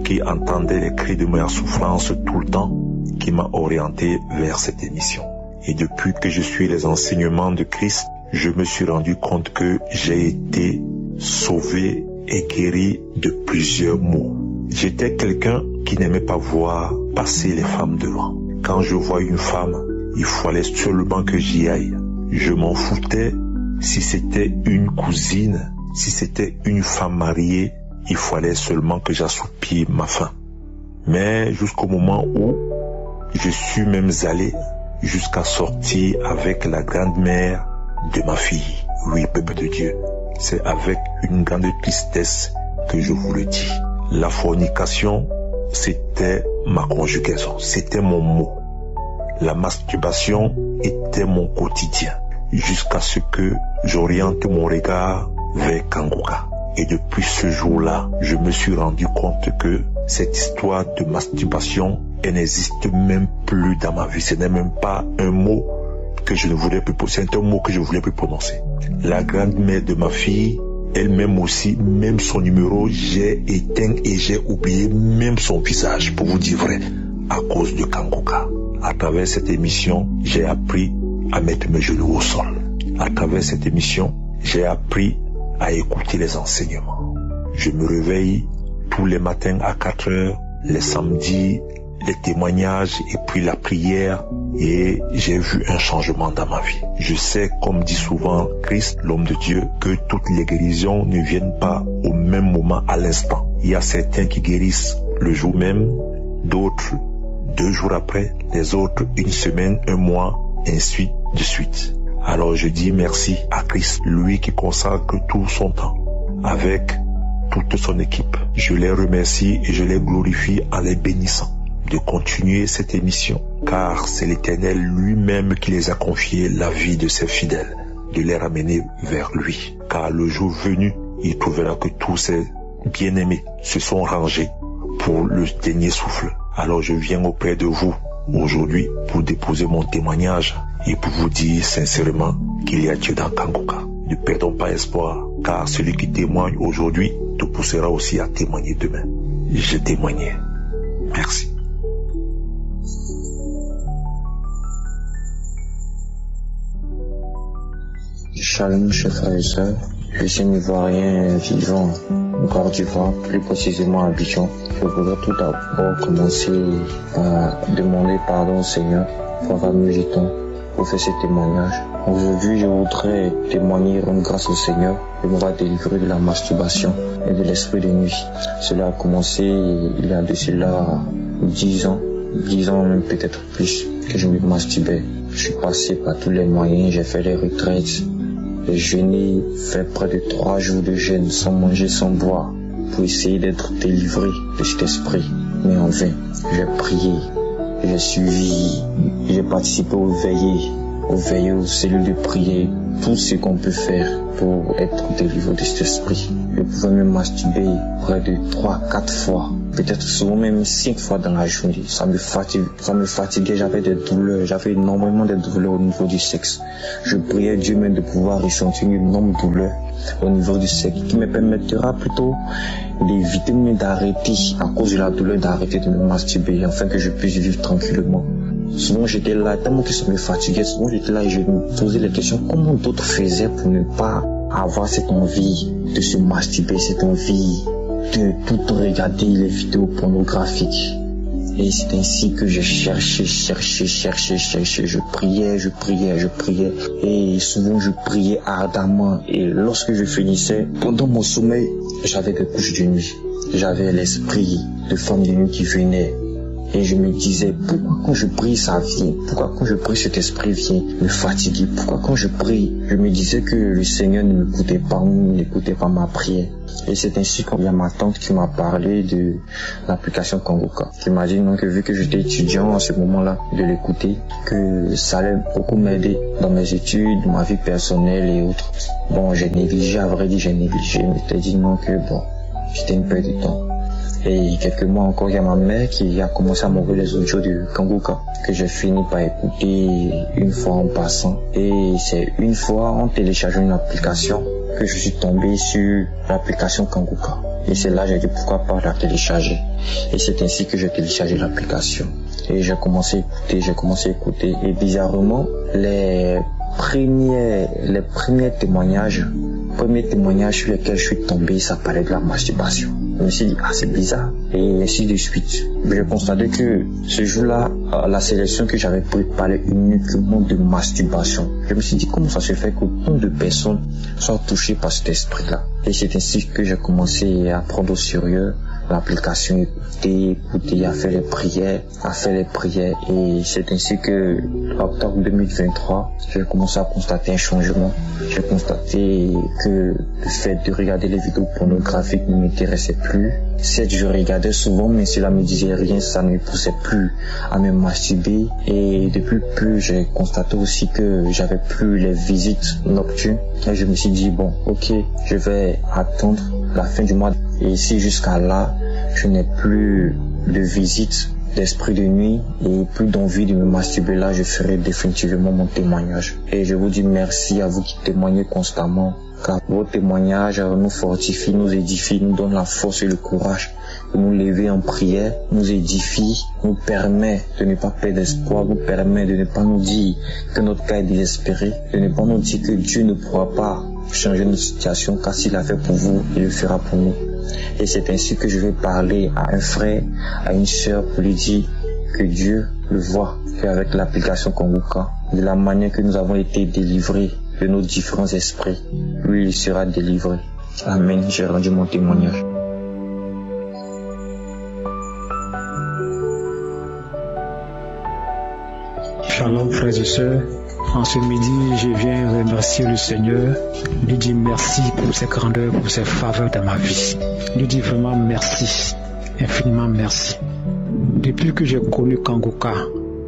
qui entendait les cris de ma souffrance tout le temps qui m'a orienté vers cette émission. Et depuis que je suis les enseignements de Christ, je me suis rendu compte que j'ai été sauvé et guéri de plusieurs maux. J'étais quelqu'un qui n'aimait pas voir passer les femmes devant. Quand je vois une femme, il fallait seulement que j'y aille. Je m'en foutais si c'était une cousine, si c'était une femme mariée, il fallait seulement que j'assoupisse ma faim. Mais jusqu'au moment où je suis même allé jusqu'à sortir avec la grand-mère de ma fille. Oui, peuple de Dieu, c'est avec une grande tristesse que je vous le dis. La fornication, c'était ma conjugaison, c'était mon mot. La masturbation était mon quotidien, jusqu'à ce que j'oriente mon regard vers Kanguka. Et depuis ce jour-là, je me suis rendu compte que cette histoire de masturbation, elle n'existe même plus dans ma vie. Ce n'est même pas un mot que je ne voulais plus prononcer. C'est un mot que je ne voulais plus prononcer. La grand-mère de ma fille, elle-même aussi, même son numéro, j'ai éteint et j'ai oublié même son visage, pour vous dire vrai, à cause de Kanguka. À travers cette émission, j'ai appris à mettre mes genoux au sol. À travers cette émission, j'ai appris à écouter les enseignements. Je me réveille tous les matins à 4 heures, les samedis, les témoignages et puis la prière, et j'ai vu un changement dans ma vie. Je sais, comme dit souvent Christ, l'homme de Dieu, que toutes les guérisons ne viennent pas au même moment à l'instant. Il y a certains qui guérissent le jour même, d'autres 2 jours après, les autres 1 semaine, 1 mois, ainsi de suite. Alors je dis merci à Christ, lui qui consacre tout son temps avec toute son équipe. Je les remercie et je les glorifie en les bénissant de continuer cette émission, car c'est l'Éternel lui-même qui les a confié la vie de ses fidèles, de les ramener vers lui. Car le jour venu, il trouvera que tous ses bien-aimés se sont rangés pour le dernier souffle. Alors je viens auprès de vous aujourd'hui pour déposer mon témoignage et pour vous dire sincèrement qu'il y a Dieu dans Kanguka. Ne perdons pas espoir, car celui qui témoigne aujourd'hui te poussera aussi à témoigner demain. Je témoignais. Merci. Shalom, chers frères et sœurs. Je suis un Ivoirien vivant au Côte d'Ivoire, plus précisément à Abidjan. Je voudrais tout d'abord commencer par demander pardon au Seigneur pour avoir mis du temps pour faire ce témoignage. Aujourd'hui, je voudrais témoigner, rendre grâce au Seigneur de m'avoir délivré de la masturbation et de l'esprit de nuit. Cela a commencé il y a de cela 10 ans même peut-être plus, que je me masturbais. Je suis passé par tous les moyens, j'ai fait les retraites, j'ai jeûné, fait près de 3 jours de jeûne sans manger, sans boire, pour essayer d'être délivré de cet esprit. Mais en vain, j'ai prié, j'ai suivi, j'ai participé aux veillées, aux cellules de prière, tout ce qu'on peut faire pour être délivré de cet esprit. Je pouvais me masturber près de 3-4 fois, peut-être souvent même 5 fois dans la journée. Ça me fatiguait, j'avais des douleurs, j'avais énormément de douleurs au niveau du sexe. Je priais Dieu même de pouvoir ressentir une énorme douleur au niveau du sexe, qui me permettra plutôt d'éviter même d'arrêter, à cause de la douleur, d'arrêter de me masturber, afin que je puisse vivre tranquillement. Souvent j'étais là, tellement que ça me fatiguait, souvent j'étais là et je me posais les questions, comment d'autres faisaient pour ne pas avoir cette envie de se masturber, cette envie de tout regarder les vidéos pornographiques. Et c'est ainsi que je cherchais, je priais, et souvent je priais ardemment, et lorsque je finissais, pendant mon sommeil, j'avais des couches de nuit, j'avais l'esprit de femme de nuit qui venait. Et je me disais, pourquoi quand je prie ça vient? Pourquoi quand je prie cet esprit vient me fatiguer? Pourquoi quand je prie, je me disais que le Seigneur ne m'écoutait pas, n'écoutait pas ma prière? Et c'est ainsi qu'il y a ma tante qui m'a parlé de l'application Kanguka, qui m'a dit non, que vu que j'étais étudiant à ce moment-là, de l'écouter, que ça allait beaucoup m'aider dans mes études, ma vie personnelle et autres. Bon, j'ai négligé, à vrai dire, je m'étais dit non, que bon, j'étais une perte de temps. Et quelques mois encore, il y a ma mère qui a commencé à m'envoyer les audios de Kanguka, que j'ai fini par écouter une fois en passant. Et c'est une fois en téléchargeant une application que je suis tombé sur l'application Kanguka. Et c'est là que j'ai dit pourquoi pas la télécharger. Et c'est ainsi que j'ai téléchargé l'application. Et j'ai commencé à écouter. Et bizarrement, les premiers témoignages sur lesquels je suis tombé, ça parlait de la masturbation. Je me suis dit, c'est bizarre. Et ainsi de suite. J'ai constaté que ce jour-là, la sélection que j'avais prise parlait uniquement de masturbation. Je me suis dit, comment ça se fait qu'autant de personnes soient touchées par cet esprit-là? Et c'est ainsi que j'ai commencé à prendre au sérieux l'application, écouter, à faire les prières. Et c'est ainsi que, octobre 2023, j'ai commencé à constater un changement. J'ai constaté que le fait de regarder les vidéos pornographiques ne m'intéressait plus. Certes, je regardais souvent, mais cela me disait rien, ça ne me poussait plus à me masturber. Et depuis peu, j'ai constaté aussi que j'avais plus les visites nocturnes. Et je me suis dit, bon, ok, je vais attendre la fin du mois. Et si jusqu'à là, je n'ai plus de visite d'esprit de nuit et plus d'envie de me masturber, là, je ferai définitivement mon témoignage. Et je vous dis merci à vous qui témoignez constamment, car vos témoignages nous fortifient, nous édifient, nous donnent la force et le courage de nous lever en prière, nous édifie, nous permet de ne pas perdre espoir, nous permet de ne pas nous dire que notre cas est désespéré, de ne pas nous dire que Dieu ne pourra pas changer notre situation, car s'il l'a fait pour vous, il le fera pour nous. Et c'est ainsi que je vais parler à un frère, à une sœur pour lui dire que Dieu le voit, qu'avec l'application Kanguka, de la manière que nous avons été délivrés de nos différents esprits, lui il sera délivré. Amen, j'ai rendu mon témoignage. Shalom frères et sœurs. En ce midi, je viens remercier le Seigneur, lui dire merci pour ses grandeurs, pour ses faveurs dans ma vie. Lui dire vraiment merci, infiniment merci. Depuis que j'ai connu Kanguka,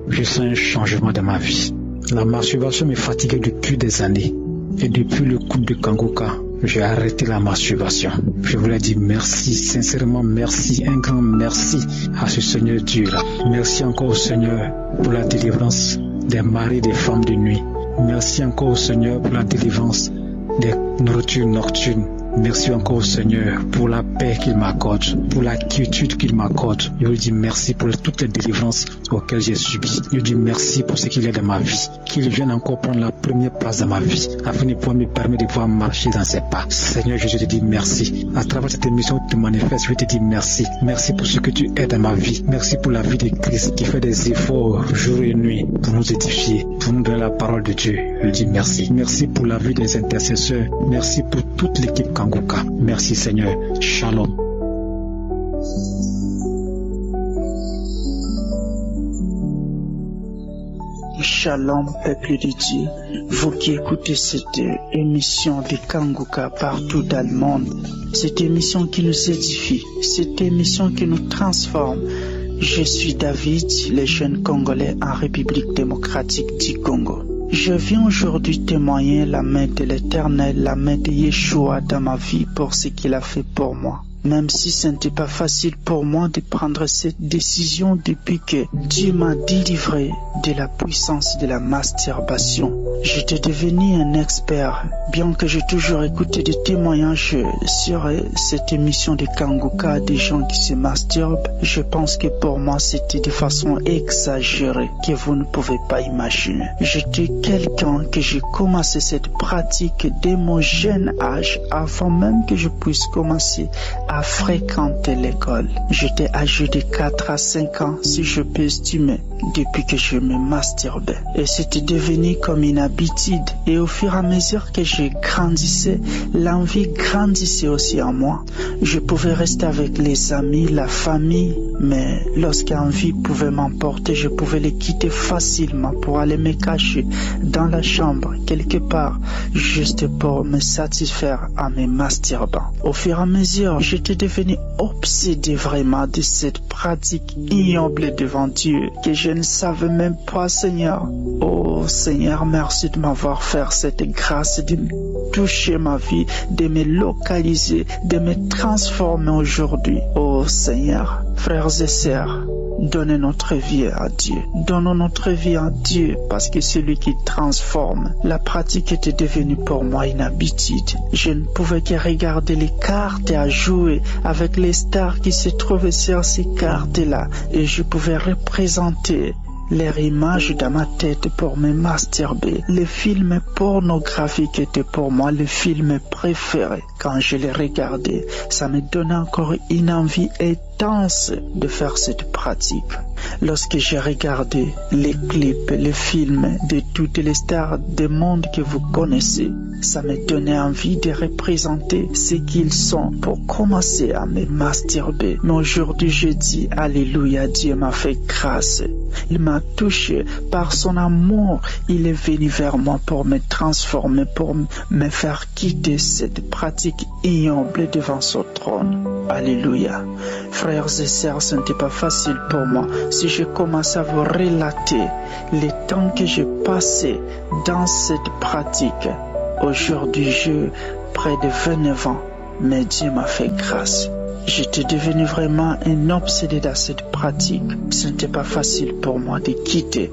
je sens un changement dans ma vie. La masturbation me fatiguait depuis des années. Et depuis le coup de Kanguka, j'ai arrêté la masturbation. Je voulais dire merci, sincèrement merci, un grand merci à ce Seigneur Dieu-là. Merci encore au Seigneur pour la délivrance des maris, des femmes de nuit. Merci encore au Seigneur pour la délivrance des nourritures nocturnes. Merci encore au Seigneur pour la paix qu'il m'accorde, pour la quiétude qu'il m'accorde. Je lui dis merci pour toutes les délivrances auxquelles j'ai subi. Je lui dis merci pour ce qu'il y a dans ma vie. Qu'il vienne encore prendre la première place dans ma vie, afin de pouvoir me permettre de pouvoir marcher dans ses pas. Seigneur, je te dis merci. À travers cette émission, tu te manifestes, je te dis merci. Merci pour ce que tu es dans ma vie. Merci pour la vie de Christ qui fait des efforts jour et nuit pour nous édifier, pour nous donner la parole de Dieu. Je dis merci. Merci pour la vie des intercesseurs. Merci pour toute l'équipe Kanguka. Merci Seigneur. Shalom. Shalom, peuple de Dieu. Vous qui écoutez cette émission de Kanguka partout dans le monde, cette émission qui nous édifie, cette émission qui nous transforme. Je suis David, le jeune Congolais en République démocratique du Congo. Je viens aujourd'hui témoigner la main de l'Éternel, la main de Yeshua dans ma vie pour ce qu'il a fait pour moi. Même si ce n'était pas facile pour moi de prendre cette décision depuis que Dieu m'a délivré de la puissance de la masturbation. J'étais devenu un expert, bien que j'ai toujours écouté des témoignages sur cette émission de Kanguka, des gens qui se masturbent. Je pense que pour moi c'était de façon exagérée que vous ne pouvez pas imaginer. J'étais quelqu'un que j'ai commencé cette pratique dès mon jeune âge, avant même que je puisse commencer à fréquenter l'école. J'étais âgé de 4 à 5 ans, si je peux estimer, depuis que je me masturbais. Et c'était devenu comme une habitude. Et au fur et à mesure que je grandissais, l'envie grandissait aussi en moi. Je pouvais rester avec les amis, la famille, mais lorsqu'envie pouvait m'emporter, je pouvais les quitter facilement pour aller me cacher dans la chambre, quelque part, juste pour me satisfaire en me masturbant. Au fur et à mesure, j'étais devenu obsédé vraiment de cette pratique ignoble devant Dieu que je ne savais même pas, Seigneur. Oh Seigneur, merci de m'avoir fait cette grâce de toucher ma vie, de me localiser, de me transformer aujourd'hui. Oh Seigneur, frères et sœurs, Donnez notre vie à Dieu. Donnons notre vie à Dieu parce que c'est lui qui transforme. La pratique était devenue pour moi une habitude. Je ne pouvais que regarder les cartes et à jouer avec les stars qui se trouvaient sur ces cartes-là. Et je pouvais représenter leur image dans ma tête pour me masturber. Les films pornographiques étaient pour moi le film préféré. Quand je les regardais, ça me donnait encore une envie intense de faire cette pratique. Lorsque j'ai regardé les clips, les films de toutes les stars du monde que vous connaissez, ça me donnait envie de représenter ce qu'ils sont pour commencer à me masturber. Mais aujourd'hui, je dis, alléluia, Dieu m'a fait grâce. Il m'a touché par son amour. Il est venu vers moi pour me transformer, pour me faire quitter cette pratique ignoble devant son trône. Alléluia. Frères et sœurs, ce n'était pas facile pour moi. Si je commence à vous relater les temps que j'ai passé dans cette pratique, aujourd'hui, j'ai près de 29 ans, mais Dieu m'a fait grâce. J'étais devenu vraiment un obsédé dans cette pratique. Ce n'était pas facile pour moi de quitter.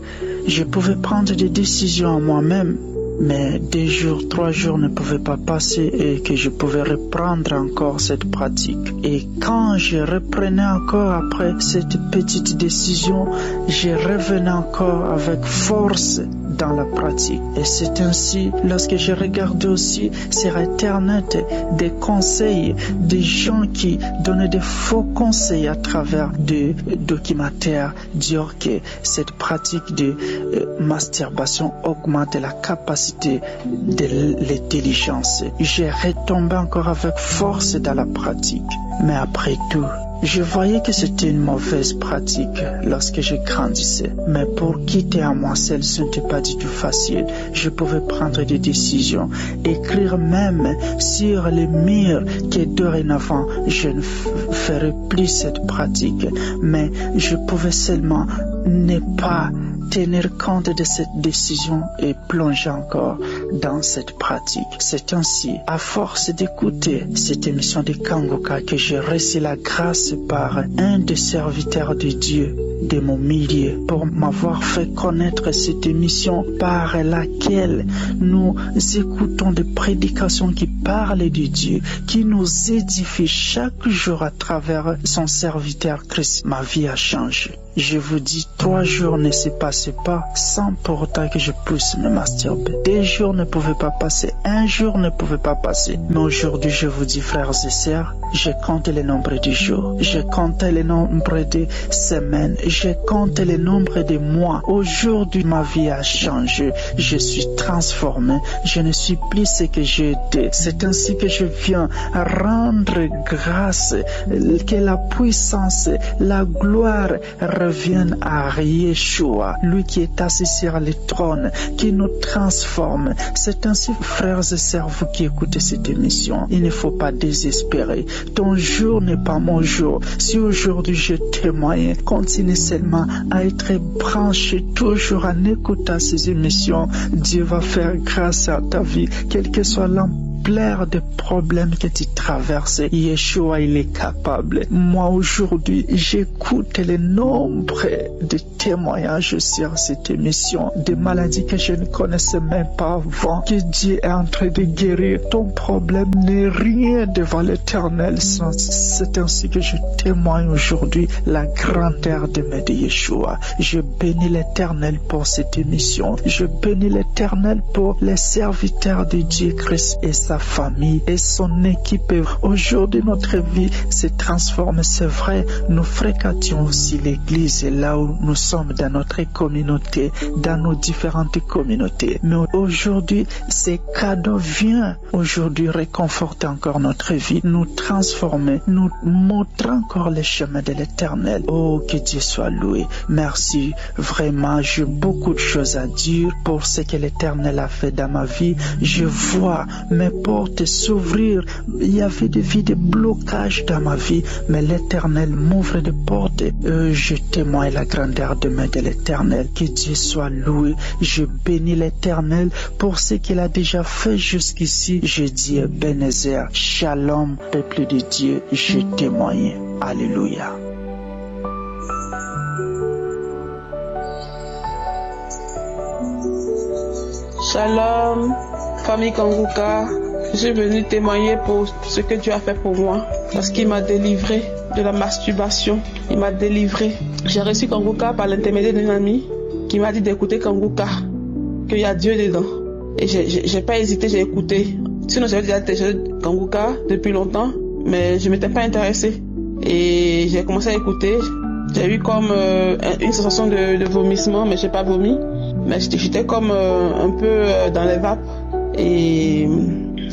Je pouvais prendre des décisions à moi-même, mais 2 jours, 3 jours ne pouvaient pas passer et que je pouvais reprendre encore cette pratique. Et quand je reprenais encore après cette petite décision, je revenais encore avec force dans la pratique. Et c'est ainsi, lorsque je regardais aussi sur Internet des conseils, des gens qui donnaient des faux conseils à travers des documentaires, dire que cette pratique de masturbation augmente la capacité de l'intelligence. J'ai retombé encore avec force dans la pratique. Mais après tout, je voyais que c'était une mauvaise pratique lorsque je grandissais. Mais pour quitter à moi seul, ce n'était pas du tout facile. Je pouvais prendre des décisions, écrire même sur les murs que dorénavant je ne ferai plus cette pratique. Mais je pouvais seulement ne pas tenir compte de cette décision et plonger encore dans cette pratique. C'est ainsi, à force d'écouter cette émission de Kanguka, que j'ai reçu la grâce par un des serviteurs de Dieu de mon milieu pour m'avoir fait connaître cette émission par laquelle nous écoutons des prédications qui parlent de Dieu, qui nous édifient chaque jour à travers son serviteur Christ. Ma vie a changé. Je vous dis, 3 jours ne se passaient pas sans pour autant que je puisse me masturber. 2 jours ne pouvaient pas passer, 1 jour ne pouvait pas passer. Mais aujourd'hui, je vous dis, frères et sœurs, je compte le nombre de jours, je compte le nombre de semaines, je compte le nombre de mois. Aujourd'hui, ma vie a changé. Je suis transformé. Je ne suis plus ce que j'étais. C'est ainsi que je viens rendre grâce, que la puissance, la gloire reviennent à Yeshua, lui qui est assis sur le trône, qui nous transforme. C'est ainsi, frères et sœurs, vous qui écoutez cette émission, il ne faut pas désespérer. Ton jour n'est pas mon jour. Si aujourd'hui je témoigne, continue seulement à être branché toujours en écoutant ces émissions. Dieu va faire grâce à ta vie, quel que soit l'ampleur des problèmes que tu traverses. Yeshua, il est capable. Moi, aujourd'hui, j'écoute le nombre de témoignages sur cette émission, des maladies que je ne connaissais même pas avant, que Dieu est en train de guérir. Ton problème n'est rien devant l'Éternel. C'est ainsi que je témoigne aujourd'hui la grandeur de mes de Yeshua. Je bénis l'Éternel pour cette émission. Je bénis l'Éternel pour les serviteurs de Dieu Christ et sa famille et son équipe. Aujourd'hui, notre vie se transforme. C'est vrai, nous fréquentions aussi l'église là où nous sommes dans notre communauté, dans nos différentes communautés. Mais aujourd'hui, ces cadeaux viennent aujourd'hui réconforter encore notre vie, nous transformer, nous montrer encore les chemins de l'Éternel. Oh, que Dieu soit loué. Merci. Vraiment, j'ai beaucoup de choses à dire pour ce que l'Éternel a fait dans ma vie. Je vois mes portes s'ouvrir. Il y avait des vies de blocage dans ma vie, mais l'Éternel m'ouvre des portes. Je témoigne la grandeur de main de l'Éternel. Que Dieu soit loué. Je bénis l'Éternel pour ce qu'il a déjà fait jusqu'ici. Je dis Ebenezer, Shalom, peuple de Dieu. Je témoigne. Alléluia. Shalom, famille Kanguka. Je suis venue témoigner pour ce que Dieu a fait pour moi. Parce qu'il m'a délivré de la masturbation. Il m'a délivré. J'ai reçu Kanguka par l'intermédiaire d'une amie qui m'a dit d'écouter Kanguka, qu'il y a Dieu dedans. Et j'ai pas hésité, j'ai écouté. Sinon, j'avais déjà téléchargé Kanguka depuis longtemps, mais je m'étais pas intéressée. Et j'ai commencé à écouter. J'ai eu comme une sensation de vomissement, mais j'ai pas vomi. Mais j'étais comme un peu dans les vapes. Et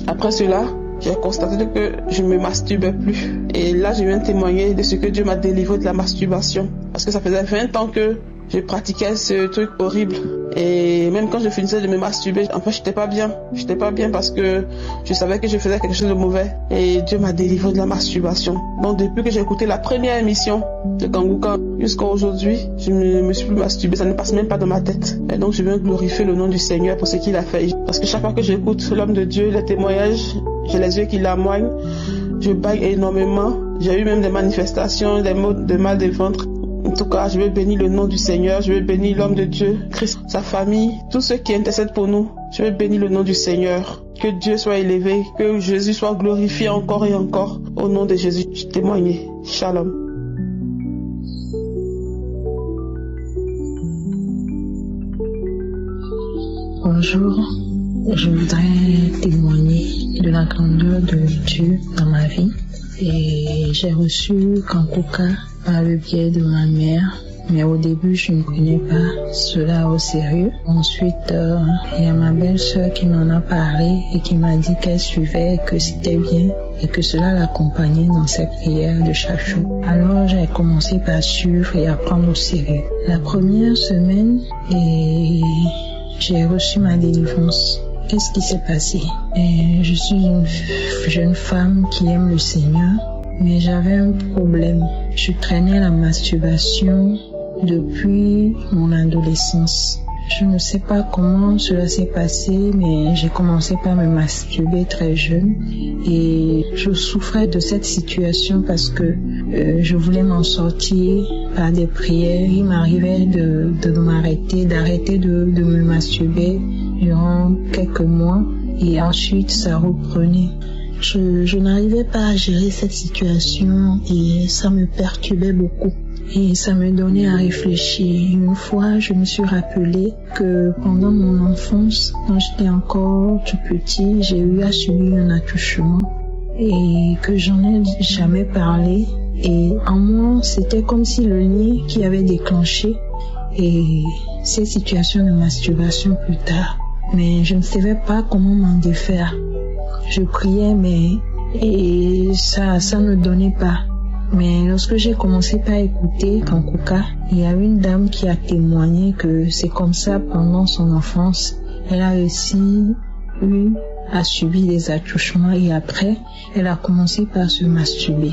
après cela, j'ai constaté que je me masturbais plus. Et là, je viens témoigner de ce que Dieu m'a délivré de la masturbation. Parce que ça faisait 20 ans que je pratiquais ce truc horrible. Et même quand je finissais de me masturber, en fait, j'étais pas bien. J'étais pas bien parce que je savais que je faisais quelque chose de mauvais. Et Dieu m'a délivré de la masturbation. Donc, depuis que j'ai écouté la première émission de Kanguka jusqu'à aujourd'hui, je ne me suis plus masturbée. Ça ne passe même pas dans ma tête. Et donc, je viens glorifier le nom du Seigneur pour ce qu'il a fait. Parce que chaque fois que j'écoute l'homme de Dieu, les témoignages, j'ai les yeux qui l'amoignent. Je baille énormément. J'ai eu même des manifestations, des maux de mal de ventre. En tout cas, je veux bénir le nom du Seigneur, je veux bénir l'homme de Dieu, Christ, sa famille, tous ceux qui intercèdent pour nous. Je veux bénir le nom du Seigneur. Que Dieu soit élevé, que Jésus soit glorifié encore et encore. Au nom de Jésus, je témoigne. Shalom. Bonjour, je voudrais témoigner de la grandeur de Dieu dans ma vie. Et j'ai reçu Kanguka par le biais de ma mère, mais au début je ne prenais pas cela au sérieux. Ensuite, il y a ma belle-sœur qui m'en a parlé et qui m'a dit qu'elle suivait, que c'était bien et que cela l'accompagnait dans ses prières de chaque jour. Alors j'ai commencé par suivre et à prendre au sérieux. La première semaine, j'ai reçu ma délivrance. Qu'est-ce qui s'est passé? Je suis une jeune femme qui aime le Seigneur, mais j'avais un problème. Je traînais la masturbation depuis mon adolescence. Je ne sais pas comment cela s'est passé, mais j'ai commencé par me masturber très jeune et je souffrais de cette situation parce que je voulais m'en sortir par des prières. Il m'arrivait d'arrêter de me masturber durant quelques mois et ensuite ça reprenait. Je n'arrivais pas à gérer cette situation et ça me perturbait beaucoup. Et ça me donnait à réfléchir. Une fois, je me suis rappelé que pendant mon enfance, quand j'étais encore tout petit, j'ai eu à subir un attouchement et que j'en ai jamais parlé. Et en moi, c'était comme si le lien qui avait déclenché et ces situations de masturbation plus tard. Mais je ne savais pas comment m'en défaire. Je priais, mais ça ne donnait pas. Mais lorsque j'ai commencé par écouter Kanguka, il y a une dame qui a témoigné que c'est comme ça pendant son enfance. Elle a aussi a subi des attouchements et après, elle a commencé par se masturber.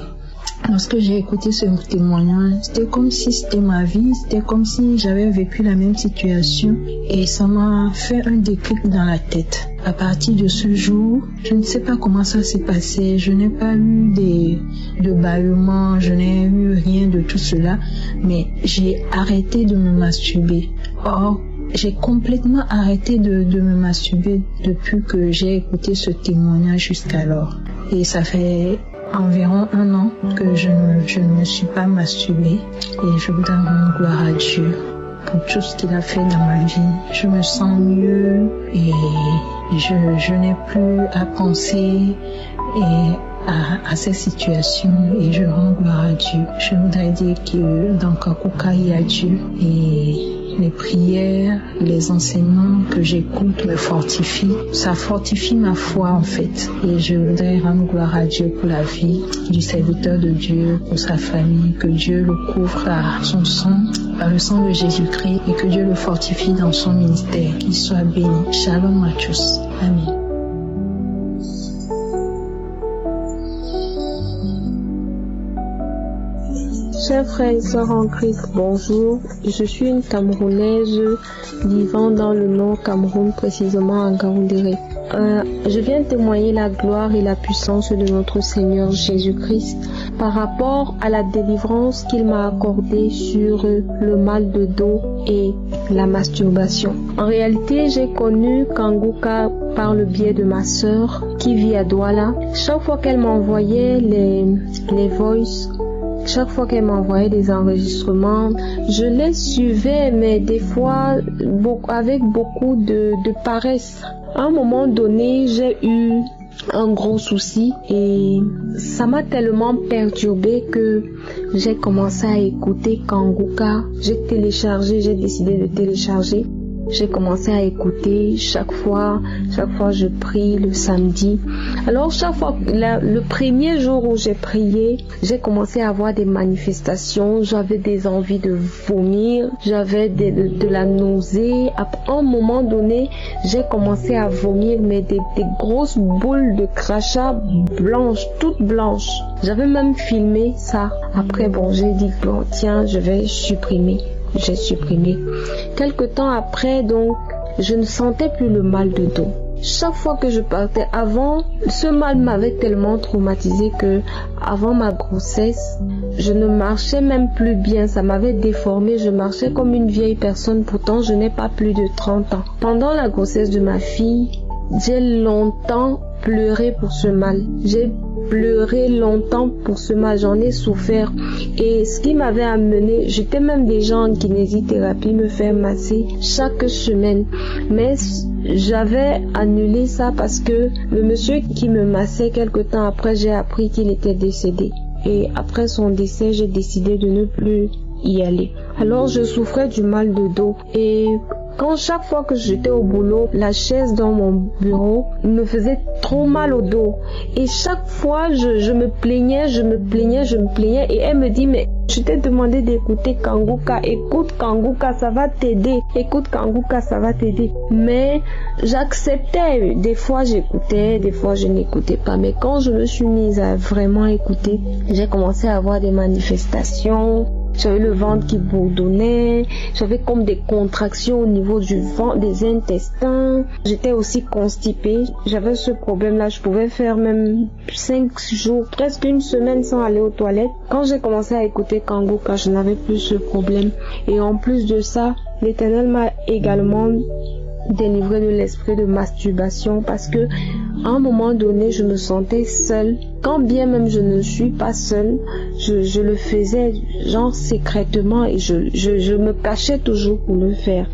Lorsque j'ai écouté ce témoignage, c'était comme si c'était ma vie, c'était comme si j'avais vécu la même situation et ça m'a fait un déclic dans la tête. À partir de ce jour, je ne sais pas comment ça s'est passé, je n'ai pas eu de bâillements, je n'ai eu rien de tout cela, mais j'ai arrêté de me masturber. Or, j'ai complètement arrêté de me masturber depuis que j'ai écouté ce témoignage jusqu'alors. Et ça fait environ 1 an que je ne me suis pas masturbée et je voudrais rendre gloire à Dieu pour tout ce qu'il a fait dans ma vie. Je me sens mieux et je n'ai plus à penser à ces situations et je rends gloire à Dieu. Je voudrais dire que dans Kanguka, il y a Dieu et les prières, les enseignements que j'écoute me fortifient. Ça fortifie ma foi en fait. Et je voudrais rendre gloire à Dieu pour la vie du serviteur de Dieu, pour sa famille, que Dieu le couvre par son sang, par le sang de Jésus-Christ et que Dieu le fortifie dans son ministère. Qu'il soit béni. Shalom à tous. Amen. Chers frères et sœurs en Christ, bonjour. Je suis une Camerounaise vivant dans le nord Cameroun, précisément à Ngaoundéré. Je viens témoigner la gloire et la puissance de notre Seigneur Jésus-Christ par rapport à la délivrance qu'il m'a accordée sur le mal de dos et la masturbation. En réalité, j'ai connu Kanguka par le biais de ma sœur qui vit à Douala. Chaque fois qu'elle m'envoyait les voices, chaque fois qu'elle m'envoyait des enregistrements, je les suivais, mais des fois avec beaucoup de paresse. À un moment donné, j'ai eu un gros souci et ça m'a tellement perturbée que j'ai commencé à écouter Kanguka. J'ai décidé de télécharger. J'ai commencé à écouter chaque fois je prie le samedi. Alors chaque fois, le premier jour où j'ai prié, j'ai commencé à avoir des manifestations, j'avais des envies de vomir, j'avais de la nausée. À un moment donné, j'ai commencé à vomir, mais des grosses boules de crachat blanches, toutes blanches. J'avais même filmé ça. Après, j'ai dit, tiens, je vais supprimer. J'ai supprimé. Quelque temps après, donc, je ne sentais plus le mal de dos. Chaque fois que je partais avant, ce mal m'avait tellement traumatisé que, avant ma grossesse, je ne marchais même plus bien. Ça m'avait déformé. Je marchais comme une vieille personne. Pourtant, je n'ai pas plus de 30 ans. Pendant la grossesse de ma fille, j'ai longtemps pleuré pour ce mal. J'ai pleuré longtemps pour ce mal, j'en ai souffert. Et ce qui m'avait amené, j'étais même déjà en kinésithérapie, me faire masser chaque semaine. Mais j'avais annulé ça parce que le monsieur qui me massait quelque temps après, j'ai appris qu'il était décédé. Et après son décès, j'ai décidé de ne plus y aller. Alors je souffrais du mal de dos et chaque fois que j'étais au boulot, la chaise dans mon bureau me faisait trop mal au dos. Et chaque fois, je me plaignais et elle me dit, mais je t'ai demandé d'écouter Kanguka. Écoute Kanguka, ça va t'aider. Écoute Kanguka, ça va t'aider. Mais j'acceptais. Des fois, j'écoutais, des fois, je n'écoutais pas. Mais quand je me suis mise à vraiment écouter, j'ai commencé à avoir des manifestations. J'avais le ventre qui bourdonnait, j'avais comme des contractions au niveau du ventre, des intestins. J'étais aussi constipée, j'avais ce problème-là, je pouvais faire même 5 jours, presque une semaine sans aller aux toilettes. Quand j'ai commencé à écouter Kanguka, je n'avais plus ce problème. Et en plus de ça, l'Éternel m'a également délivré de l'esprit de masturbation parce que à un moment donné, je me sentais seule. Quand bien même je ne suis pas seule, je le faisais genre secrètement et je me cachais toujours pour le faire.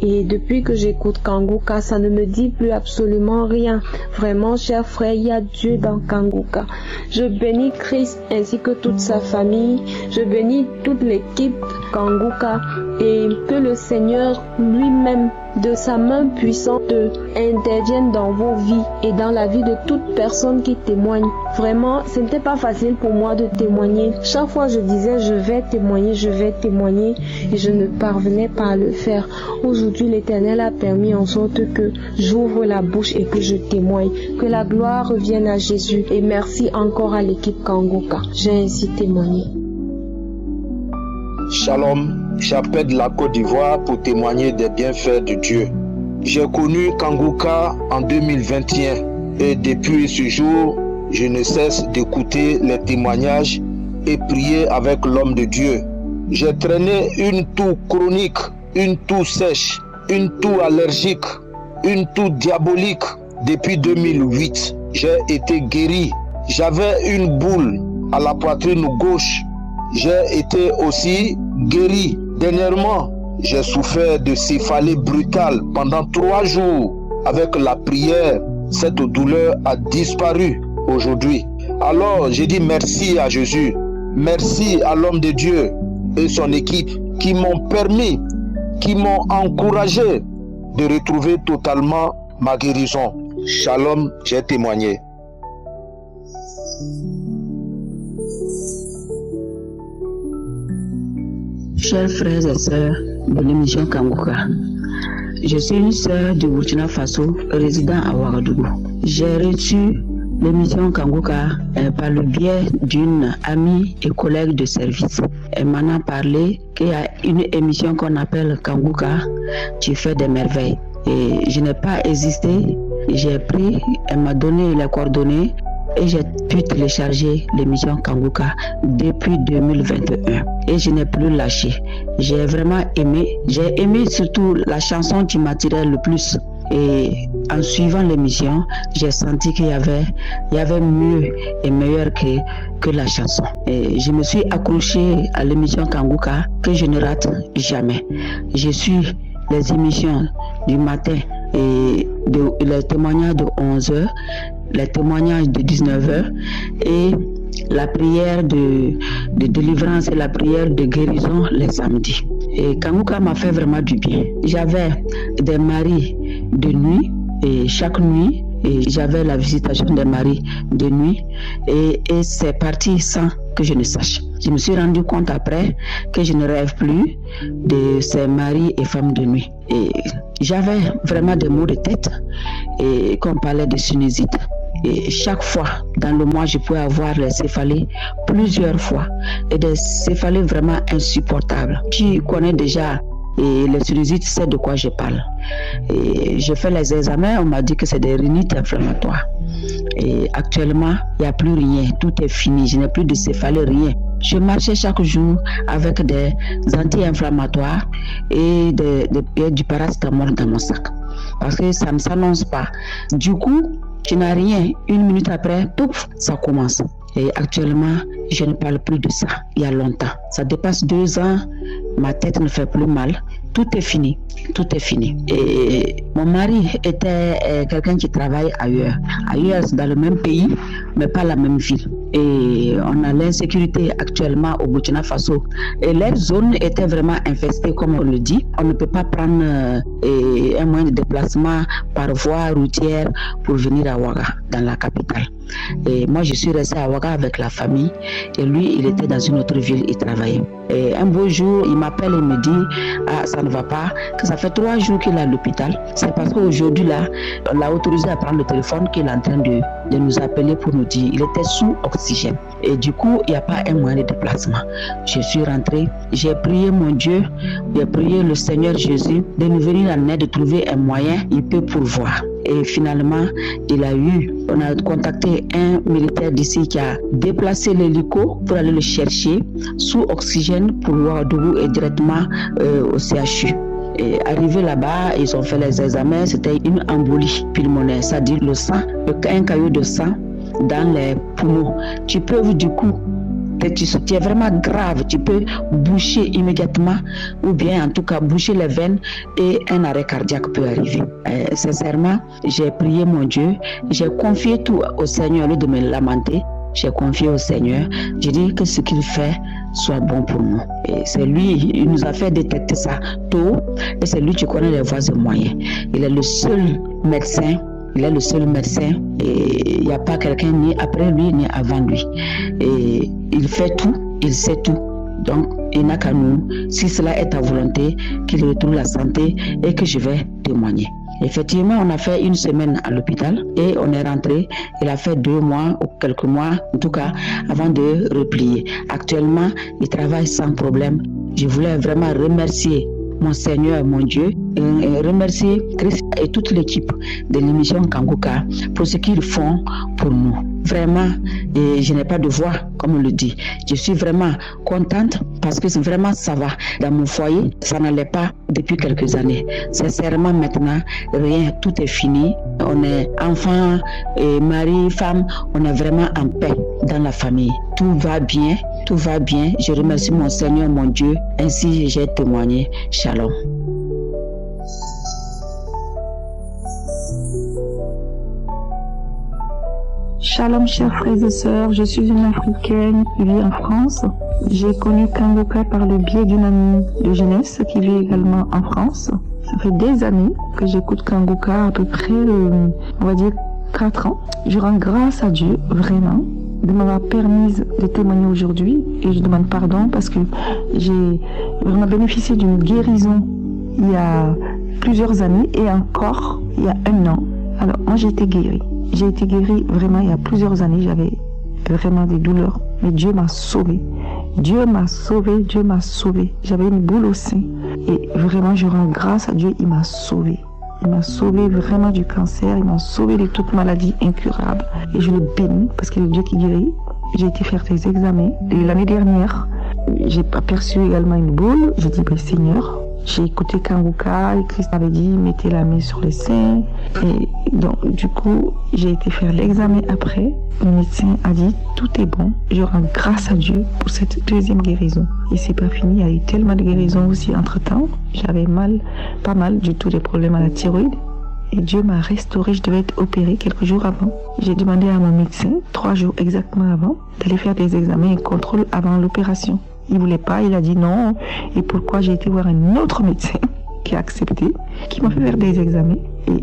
Et depuis que j'écoute Kanguka, ça ne me dit plus absolument rien. Vraiment, cher frère, il y a Dieu dans Kanguka. Je bénis Christ ainsi que toute sa famille. Je bénis toute l'équipe Kanguka et que le Seigneur lui-même de sa main puissante intervienne dans vos vies et dans la vie de toute personne qui témoigne. Vraiment, ce n'était pas facile pour moi de témoigner. Chaque fois, je disais, je vais témoigner et je ne parvenais pas à le faire. Aujourd'hui, l'Éternel a permis en sorte que j'ouvre la bouche et que je témoigne. Que la gloire revienne à Jésus et merci encore à l'équipe Kanguka. J'ai ainsi témoigné. Shalom, j'appelle de la Côte d'Ivoire pour témoigner des bienfaits de Dieu. J'ai connu Kanguka en 2021 et depuis ce jour, je ne cesse d'écouter les témoignages et prier avec l'homme de Dieu. J'ai traîné une toux chronique, une toux sèche, une toux allergique, une toux diabolique depuis 2008. J'ai été guéri. J'avais une boule à la poitrine gauche. J'ai été aussi guéri. Dernièrement, j'ai souffert de céphalée brutale pendant 3 jours. Avec la prière, cette douleur a disparu aujourd'hui. Alors, j'ai dit merci à Jésus. Merci à l'homme de Dieu et son équipe qui m'ont permis, qui m'ont encouragé de retrouver totalement ma guérison. Shalom, j'ai témoigné. Chers frères et sœurs de l'émission Kanguka, je suis une sœur du Burkina Faso résidant à Ouagadougou. J'ai reçu l'émission Kanguka par le biais d'une amie et collègue de service. Elle m'en a parlé qu'il y a une émission qu'on appelle Kanguka, tu fais des merveilles. Et je n'ai pas hésité, j'ai pris, elle m'a donné les coordonnées et j'ai pu télécharger l'émission Kanguka depuis 2021 et je n'ai plus lâché. J'ai vraiment aimé. J'ai aimé surtout la chanson qui m'attirait le plus. Et en suivant l'émission, j'ai senti qu'il y avait mieux et meilleur que la chanson. Et je me suis accrochée à l'émission Kanguka que je ne rate jamais. Je suis les émissions du matin et les témoignages de 11h, les témoignages de 19h et la prière de délivrance et la prière de guérison les samedis. Et Kanguka m'a fait vraiment du bien. J'avais des maris de nuit et chaque nuit, et j'avais la visitation des maris de nuit et c'est parti sans que je ne sache. Je me suis rendu compte après que je ne rêve plus de ces maris et femmes de nuit. Et j'avais vraiment des maux de tête et qu'on parlait de sinusite. Et chaque fois dans le mois, je pouvais avoir les céphalées plusieurs fois et des céphalées vraiment insupportables. Qui connaît déjà et les sinusites sait de quoi je parle. Et je fais les examens, on m'a dit que c'est des rhinites inflammatoires. Et actuellement, il n'y a plus rien, tout est fini, je n'ai plus de céphalée, rien. Je marchais chaque jour avec des anti-inflammatoires et du paracétamol dans mon sac. Parce que ça ne s'annonce pas. Du coup, je n'ai rien. Une minute après, pouf, ça commence. Et actuellement, je ne parle plus de ça. Il y a longtemps. Ça dépasse 2 ans. Ma tête ne fait plus mal. Tout est fini. Tout est fini. Et mon mari était quelqu'un qui travaille ailleurs. Ailleurs, dans le même pays, mais pas la même ville. Et on a l'insécurité actuellement au Burkina Faso. Et les zones étaient vraiment infestées, comme on le dit. On ne peut pas prendre un moyen de déplacement par voie routière pour venir à Ouaga, dans la capitale. Et moi, je suis restée à Ouaga avec la famille. Et lui, il était dans une autre ville, il travaillait. Et un beau jour, il m'appelle et me dit « Ah, ça ne va pas, que ça fait 3 jours qu'il est à l'hôpital. C'est parce qu'aujourd'hui, là, on l'a autorisé à prendre le téléphone qu'il est en train de nous appeler pour nous dire. Il était sous oxygène. Et du coup, il n'y a pas un moyen de déplacement. Je suis rentrée, j'ai prié mon Dieu, j'ai prié le Seigneur Jésus de nous venir en aide, de trouver un moyen, il peut pourvoir. Et finalement, on a contacté un militaire d'ici qui a déplacé l'hélico pour aller le chercher sous oxygène pour Ouagadougou et directement au CHU. Et arrivé là-bas, ils ont fait les examens, c'était une embolie pulmonaire, c'est-à-dire le sang, un caillot de sang dans les poumons. Tu peux du coup, tu es vraiment grave, tu peux boucher immédiatement ou bien en tout cas boucher les veines et un arrêt cardiaque peut arriver. Sincèrement, j'ai prié mon Dieu, j'ai confié tout au Seigneur au lieu de me lamenter. J'ai confié au Seigneur, j'ai dit que ce qu'il fait soit bon pour nous. Et c'est lui, il nous a fait détecter ça tôt et c'est lui qui connaît les voies et moyens. Il est le seul médecin. Il est le seul médecin et il n'y a pas quelqu'un ni après lui ni avant lui. Et il fait tout, il sait tout. Donc, il n'a qu'à nous, si cela est ta volonté, qu'il retrouve la santé et que je vais témoigner. Effectivement, on a fait 1 semaine à l'hôpital et on est rentré. Il a fait 2 mois ou quelques mois, en tout cas, avant de replier. Actuellement, il travaille sans problème. Je voulais vraiment remercier mon Seigneur, mon Dieu, et remercier Christ et toute l'équipe de l'émission Kanguka pour ce qu'ils font pour nous. Vraiment, et je n'ai pas de voix, comme on le dit. Je suis vraiment contente parce que vraiment ça va. Dans mon foyer, ça n'allait pas depuis quelques années. Sincèrement, maintenant, rien, tout est fini. On est enfants, et mari, femme, on est vraiment en paix dans la famille. Tout va bien, tout va bien. Je remercie mon Seigneur, mon Dieu. Ainsi, j'ai témoigné. Shalom. Shalom, chers frères et sœurs, je suis une Africaine qui vit en France. J'ai connu Kanguka par le biais d'une amie de jeunesse qui vit également en France. Ça fait des années que j'écoute Kanguka, à peu près, on va dire, 4 ans. Je rends grâce à Dieu, vraiment, de m'avoir permis de témoigner aujourd'hui. Et je demande pardon parce que j'ai vraiment bénéficié d'une guérison il y a plusieurs années et encore il y a 1 an. Alors, moi, j'ai été guérie. J'ai été guérie vraiment il y a plusieurs années. J'avais vraiment des douleurs. Mais Dieu m'a sauvée. Dieu m'a sauvée. Dieu m'a sauvée. J'avais une boule au sein. Et vraiment, je rends grâce à Dieu. Il m'a sauvée. Il m'a sauvé vraiment du cancer, il m'a sauvé de toute maladie incurable. Et je le bénis parce qu'il est le Dieu qui guérit. J'ai été faire des examens. Et l'année dernière, j'ai aperçu également une boule. J'ai dit, Seigneur, j'ai écouté Kanguka et Christ avait dit, mettez la main sur les seins. Et donc, du coup, j'ai été faire l'examen après. Le médecin a dit, tout est bon. Je rends grâce à Dieu pour cette deuxième guérison. Et c'est pas fini, il y a eu tellement de guérisons aussi entre-temps. J'avais pas mal du tout des problèmes à la thyroïde. Et Dieu m'a restauré, je devais être opérée quelques jours avant. J'ai demandé à mon médecin, 3 jours exactement avant, d'aller faire des examens et contrôles avant l'opération. Il voulait pas, il a dit non. Et pourquoi j'ai été voir un autre médecin qui a accepté, qui m'a fait faire des examens. Et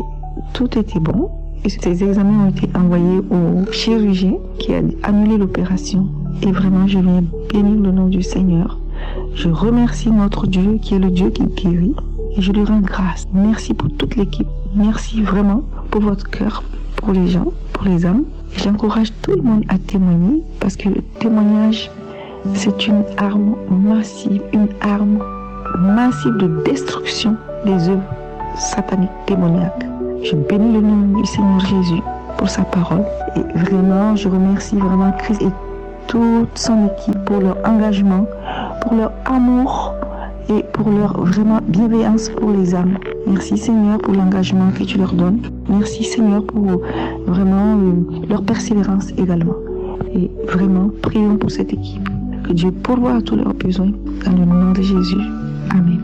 tout était bon. Et ces examens ont été envoyés au chirurgien qui a annulé l'opération. Et vraiment, je viens bénir le nom du Seigneur. Je remercie notre Dieu qui est le Dieu qui guérit. Et je lui rends grâce. Merci pour toute l'équipe. Merci vraiment pour votre cœur, pour les gens, pour les âmes. J'encourage tout le monde à témoigner parce que le témoignage, c'est une arme massive de destruction des œuvres sataniques démoniaques. Je bénis le nom du Seigneur Jésus pour sa parole. Et vraiment, je remercie vraiment Christ et toute son équipe pour leur engagement, pour leur amour et pour leur vraiment bienveillance pour les âmes. Merci Seigneur pour l'engagement que tu leur donnes. Merci Seigneur pour vraiment leur persévérance également. Et vraiment, prions pour cette équipe. Que Dieu pourvoie à tous leurs besoins dans le nom de Jésus. Amen.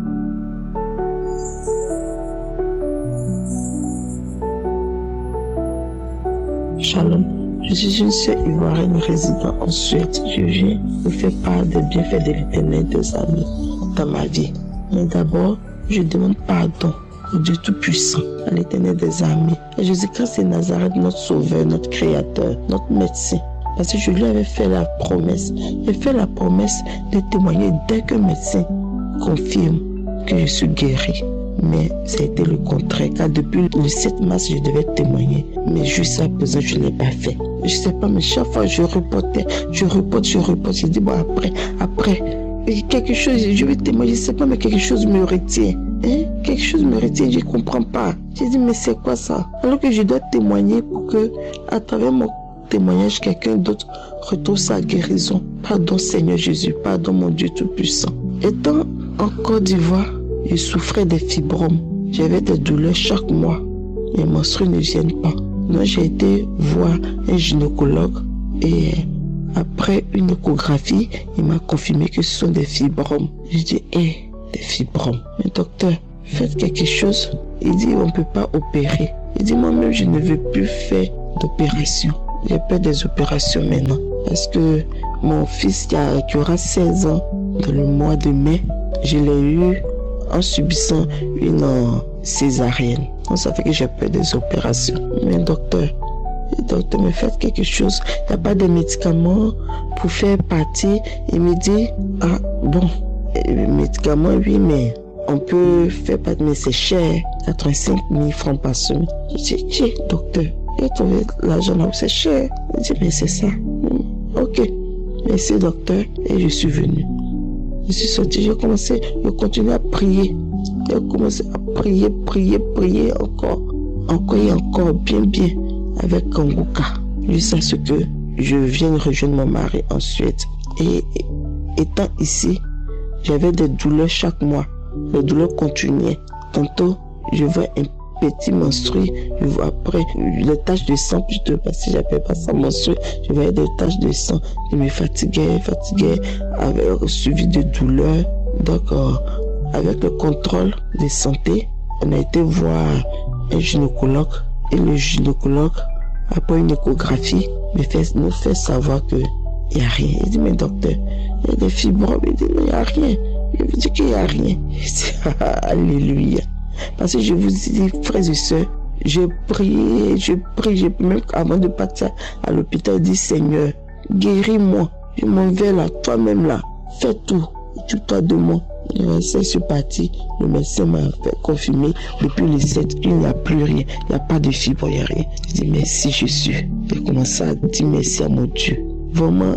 Shalom. Je suis une sœur ivoirienne résidant en Suède. Je viens vous faire part des bienfaits de l'Éternel des amis dans ma vie. Mais d'abord, je demande pardon au Dieu Tout-Puissant, à l'Éternel des armées, à Jésus-Christ de Nazareth, notre Sauveur, notre Créateur, notre médecin. Parce que je lui avais fait la promesse. J'ai fait la promesse de témoigner dès qu'un médecin confirme que je suis guéri. Mais ça a été le contraire, car depuis le 7 mars, je devais témoigner. Mais jusqu'à présent, je ne l'ai pas fait. Je ne sais pas, mais chaque fois, je reporte. Je dis, bon, après, quelque chose, je vais témoigner, je ne sais pas, mais quelque chose me retient. Quelque chose me retient, je ne comprends pas. J'ai dit, mais c'est quoi ça? Alors que je dois témoigner pour que, à travers mon témoignage, quelqu'un d'autre retrouve sa guérison. Pardon, Seigneur Jésus, pardon, mon Dieu Tout-Puissant. Étant en Côte d'Ivoire, je souffrais des fibromes. J'avais des douleurs chaque mois. Les menstrues ne viennent pas. Donc j'ai été voir un gynécologue et après une échographie, il m'a confirmé que ce sont des fibromes. J'ai dit, des fibromes. Mais docteur, faites quelque chose. Il dit, on ne peut pas opérer. Il dit, moi-même, je ne veux plus faire d'opération. J'ai peur des opérations maintenant. Parce que mon fils qui aura 16 ans dans le mois de mai, je l'ai eu en subissant une césarienne. Donc ça fait que j'ai peur des opérations. Mais docteur, me faites quelque chose. Il n'y a pas de médicaments pour faire partie. Il me dit, médicaments, oui, mais on peut faire partie, mais c'est cher. 85 000 francs par semaine. Je dis, docteur, j'ai trouvé l'argent là où c'est cher. Il dit, mais c'est ça. Ok, merci docteur. Et je suis venu. Je suis sorti, j'ai continué à prier. J'ai commencé à prier encore et encore, bien, avec Kanguka. Jusqu'à ce que je vienne rejoindre mon mari en Suède. Et étant ici, j'avais des douleurs chaque mois. Les douleurs continuaient. Tantôt, je vois un petit menstru, je vois après les taches de sang plutôt, parce que j'appelle pas ça menstru, je voyais des taches de sang, je me fatiguais, avec suivi de douleurs. Donc avec le contrôle de santé, on a été voir un gynécologue et le gynécologue, après une échographie, nous fait savoir que il n'y a rien. Il dit, mais docteur, il y a des fibromes. Il dit, non, il n'y a rien. Je vous dis qu'il n'y a rien. Je dis, alléluia. Parce que je vous dis, frères et sœurs, j'ai prié, même avant de partir à l'hôpital, je dis, Seigneur, guéris-moi. Je m'en vais là, toi-même là, fais tout, occupe-toi de moi. Je suis parti, le médecin m'a fait confirmer depuis le 7 qu'il n'y a plus rien, il n'y a pas de fibre, il n'y a rien. Je dis merci Jésus. J'ai commencé à dire merci à mon Dieu. Vraiment,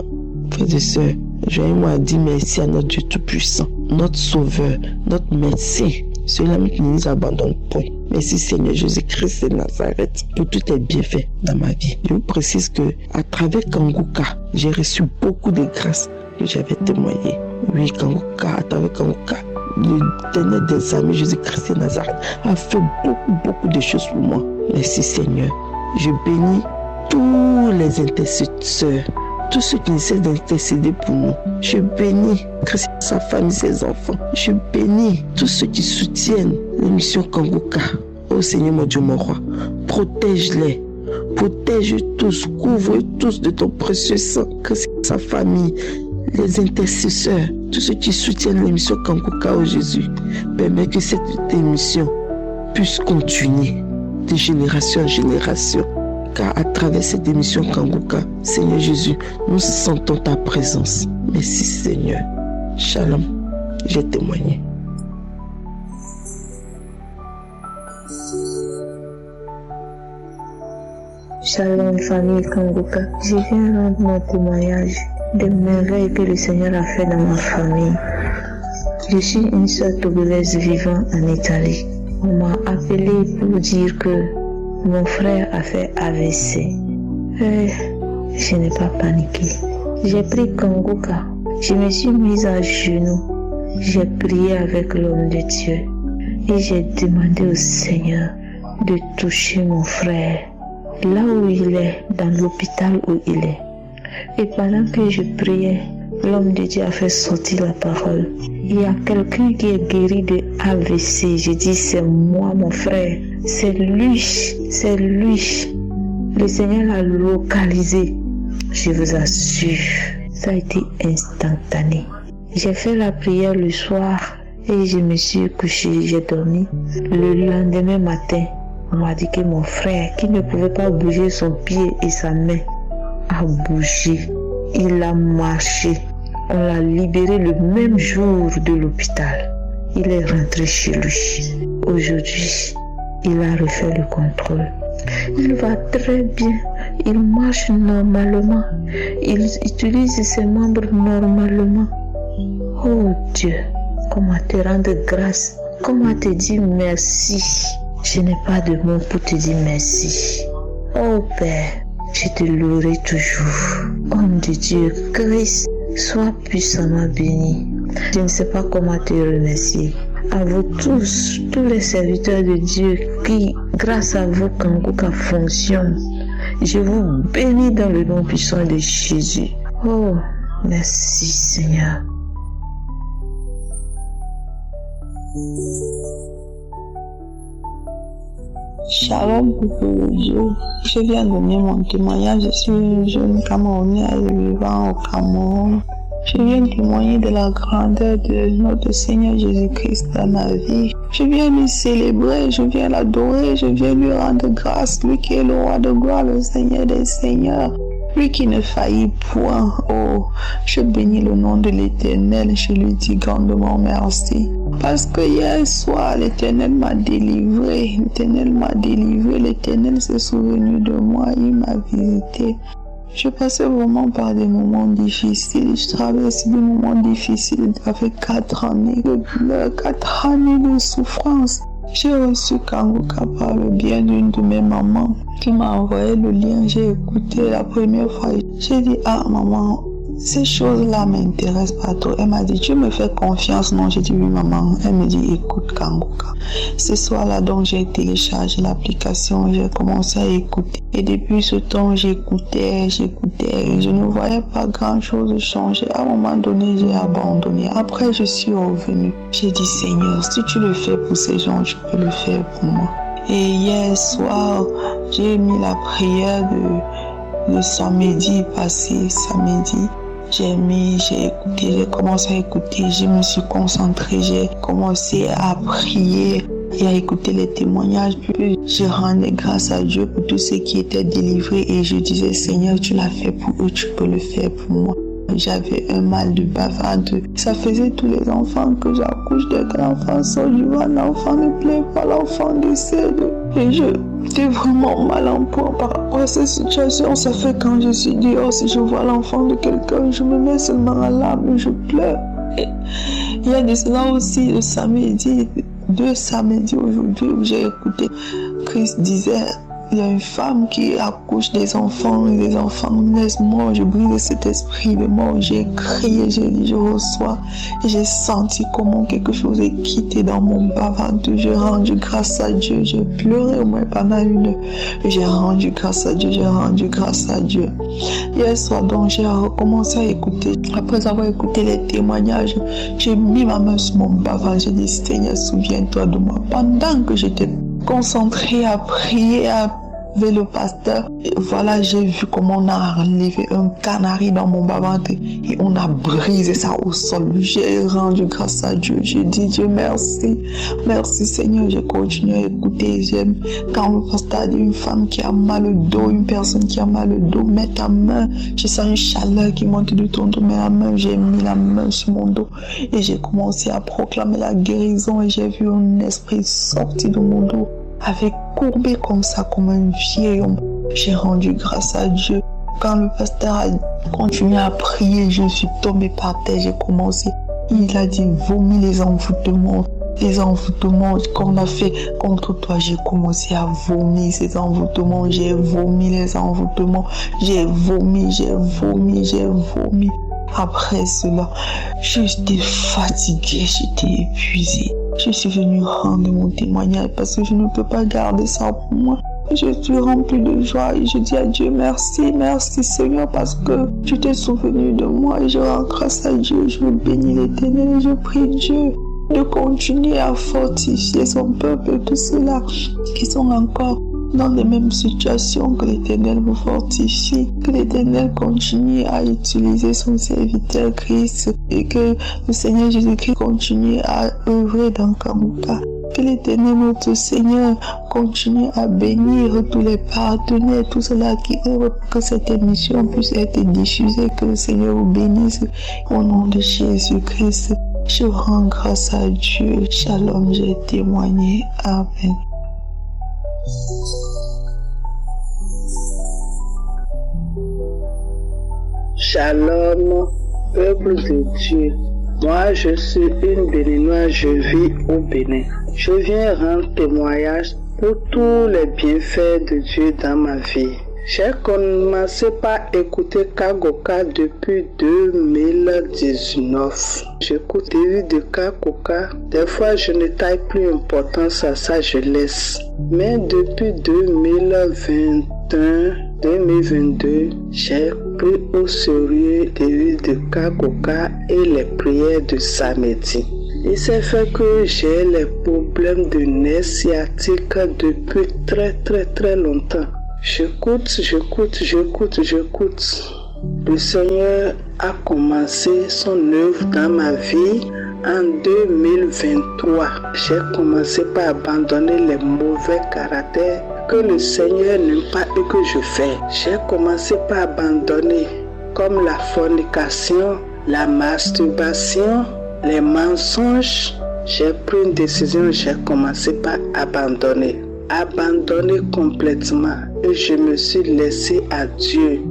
frères et sœurs, j'ai moi à dire merci à notre Dieu Tout-Puissant, notre Sauveur, notre médecin. C'est l'ami qui ne nous abandonne point. Merci Seigneur Jésus-Christ de Nazareth pour tous tes bienfaits dans ma vie. Je vous précise que à travers Kanguka, j'ai reçu beaucoup de grâces que j'avais témoignées. Oui, Kanguka, à travers Kanguka, le dernier des amis Jésus-Christ de Nazareth a fait beaucoup de choses pour moi. Merci Seigneur. Je bénis tous les intercesseurs, tous ceux qui essaient d'intercéder pour nous. Je bénis Christ, sa famille, ses enfants. Je bénis tous ceux qui soutiennent l'émission Kanguka. Oh Seigneur mon Dieu, mon roi, protège-les. Protège tous, couvre tous de ton précieux sang. Christ, sa famille, les intercesseurs, tous ceux qui soutiennent l'émission Kanguka, oh Jésus. Permets que cette émission puisse continuer de génération en génération. Car à travers cette émission Kanguka, Seigneur Jésus, nous sentons ta présence. Merci Seigneur. Shalom, j'ai témoigné. Shalom famille Kanguka, je viens rendre mon témoignage des merveilles que le Seigneur a fait dans ma famille. Je suis une sœur togolaise vivant en Italie. On m'a appelé pour dire que mon frère a fait AVC. Je n'ai pas paniqué. J'ai pris Kanguka. Je me suis mise à genoux. J'ai prié avec l'homme de Dieu. Et j'ai demandé au Seigneur de toucher mon frère là où il est, dans l'hôpital où il est. Et pendant que je priais, l'homme de Dieu a fait sortir la parole. Il y a quelqu'un qui est guéri de AVC. J'ai dit, c'est moi, mon frère. C'est lui. C'est lui. Le Seigneur l'a localisé. Je vous assure, ça a été instantané. J'ai fait la prière le soir et je me suis couché, j'ai dormi. Le lendemain matin, on m'a dit que mon frère, qui ne pouvait pas bouger son pied et sa main, a bougé. Il a marché. On l'a libéré le même jour de l'hôpital. Il est rentré chez lui. Aujourd'hui, il a refait le contrôle. Il va très bien. Il marche normalement. Il utilise ses membres normalement. Oh Dieu, comment te rendre grâce? Comment te dire merci? Je n'ai pas de mots pour te dire merci. Oh Père, je te louerai toujours. Homme de Dieu, Christ, sois puissamment béni. Je ne sais pas comment te remercier. À vous tous les serviteurs de Dieu qui, grâce à vous, Kanguka fonctionne. Je vous bénis dans le nom puissant de Jésus. Oh, merci Seigneur. Shalom, peuple de Dieu. Je viens donner mon témoignage. Je suis une jeune Camerounaise vivant au Cameroun. Je viens témoigner de la grandeur de notre Seigneur Jésus-Christ dans ma vie. Je viens lui célébrer, je viens l'adorer, je viens lui rendre grâce, lui qui est le roi de gloire, le Seigneur des seigneurs, lui qui ne faillit point. Oh, je bénis le nom de l'Éternel, je lui dis grandement merci. Parce que hier soir, l'Éternel m'a délivré, l'Éternel s'est souvenu de moi, il m'a visité. Je passais vraiment par des moments difficiles, je traverse des moments difficiles, ça fait 4 années de douleur, 4 années de souffrance. J'ai reçu Kanguka par le bien d'une de mes mamans qui m'a envoyé le lien, j'ai écouté la première fois. J'ai dit, ah maman, ces choses-là m'intéressent pas trop. Elle m'a dit, tu me fais confiance? Non, j'ai dit oui maman. Elle me dit, écoute Kanguka. Ce soir-là, donc j'ai téléchargé l'application, j'ai commencé à écouter. Et depuis ce temps, j'écoutais. Je ne voyais pas grand-chose changer. À un moment donné, j'ai abandonné. Après, je suis revenue. J'ai dit, Seigneur, si tu le fais pour ces gens, tu peux le faire pour moi. Et hier soir, j'ai mis la prière le samedi passé, j'ai écouté, j'ai commencé à écouter, je me suis concentrée, j'ai commencé à prier et à écouter les témoignages. Puis je rendais grâce à Dieu pour tous ceux qui étaient délivrés et je disais, Seigneur, tu l'as fait pour eux, tu peux le faire pour moi. J'avais un mal de bavade. Ça faisait tous les enfants que j'accouche, dès que l'enfant sort, je vois l'enfant ne plaît pas, l'enfant décède. Et j'étais vraiment mal en point par rapport à cette situation. Ça fait quand je suis dehors, si je vois l'enfant de quelqu'un, je me mets seulement à larmes et je pleure. Il y a de cela aussi le samedi, 2 samedis aujourd'hui où j'ai écouté Christ disait, il y a une femme qui accouche des enfants et les enfants naissent morts. Je brise cet esprit de mort. J'ai crié, j'ai dit, je reçois. Et j'ai senti comment quelque chose est quitté dans mon bas-ventre. J'ai rendu grâce à Dieu. J'ai pleuré au moins pendant 1 heure. Et j'ai rendu grâce à Dieu. J'ai rendu grâce à Dieu. Hier soir, donc, j'ai recommencé à écouter. Après avoir écouté les témoignages, j'ai mis ma main sur mon bas-ventre. J'ai dit, Seigneur, souviens-toi de moi. Pendant que j'étais concentré à prier avec le pasteur, et voilà, j'ai vu comment on a enlevé un canari dans mon bas-ventre et on a brisé ça au sol. J'ai rendu grâce à Dieu. J'ai dit, Dieu merci, merci Seigneur. J'ai continué à écouter. J'aime quand le pasteur a dit, une femme qui a mal au dos, une personne qui a mal au dos, mets ta main. Je sens une chaleur qui monte de ton dos, mets la main. J'ai mis la main sur mon dos et j'ai commencé à proclamer la guérison et j'ai vu un esprit sortir de mon dos avec courbé comme ça, comme un vieil homme. J'ai rendu grâce à Dieu. Quand le pasteur a continué à prier, je suis tombée par terre, j'ai commencé. Il a dit, vomis les envoûtements qu'on a fait contre toi. J'ai commencé à vomir ces envoûtements, j'ai vomi les envoûtements, j'ai vomi. Après cela, j'étais fatiguée, j'étais épuisée. Je suis venue rendre mon témoignage parce que je ne peux pas garder ça pour moi. Je suis remplie de joie et je dis à Dieu merci, merci Seigneur parce que tu t'es souvenu de moi et je rends grâce à Dieu. Je bénis l'Éternel et je prie Dieu de continuer à fortifier son peuple et tous ceux-là qui sont encore dans les mêmes situations, que l'Éternel vous fortifie, que l'Éternel continue à utiliser son serviteur Christ et que le Seigneur Jésus-Christ continue à œuvrer dans Kanguka. Que l'Éternel, notre Seigneur, continue à bénir tous les partenaires, tous ceux-là qui œuvrent pour que cette émission puisse être diffusée. Que le Seigneur vous bénisse au nom de Jésus-Christ. Je rends grâce à Dieu. Shalom, j'ai témoigné. Amen. Shalom, peuple de Dieu. Moi, je suis une Béninoise, je vis au Bénin. Je viens rendre témoignage pour tous les bienfaits de Dieu dans ma vie. J'ai commencé par écouter Kanguka depuis 2019. J'écoute des vidéos de Kanguka. Des fois, je ne taille plus importance à ça, je laisse. Mais depuis 2022, j'ai pris au sérieux des vidéos de Kanguka et les prières de samedi. Il s'est fait que j'ai les problèmes de nerfs sciatiques depuis très longtemps. J'écoute. Le Seigneur a commencé son œuvre dans ma vie en 2023. J'ai commencé par abandonner les mauvais caractères que le Seigneur n'aime pas et que je fais. J'ai commencé par abandonner comme la fornication, la masturbation, les mensonges. J'ai pris une décision, j'ai commencé par abandonner complètement et je me suis laissé à Dieu.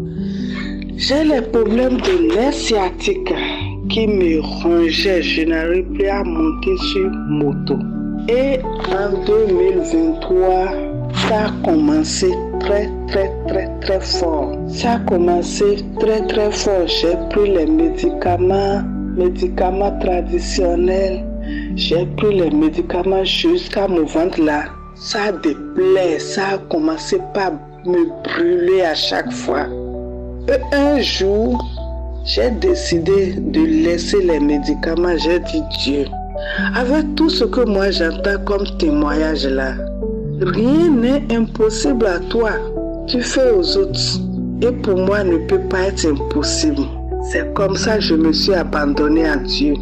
J'ai les problèmes de nerfs sciatiques qui me rongeaient, je n'arrive plus à monter sur moto. Et en 2023, ça a commencé très fort. Ça a commencé très fort. J'ai pris les médicaments traditionnels. J'ai pris les médicaments jusqu'à mon ventre là. Ça a des plaies, ça a commencé par me brûler à chaque fois. Et un jour, j'ai décidé de laisser les médicaments. J'ai dit Dieu, avec tout ce que moi j'entends comme témoignage là, rien n'est impossible à toi. Tu fais aux autres et pour moi ne peut pas être impossible. C'est comme ça que je me suis abandonné à Dieu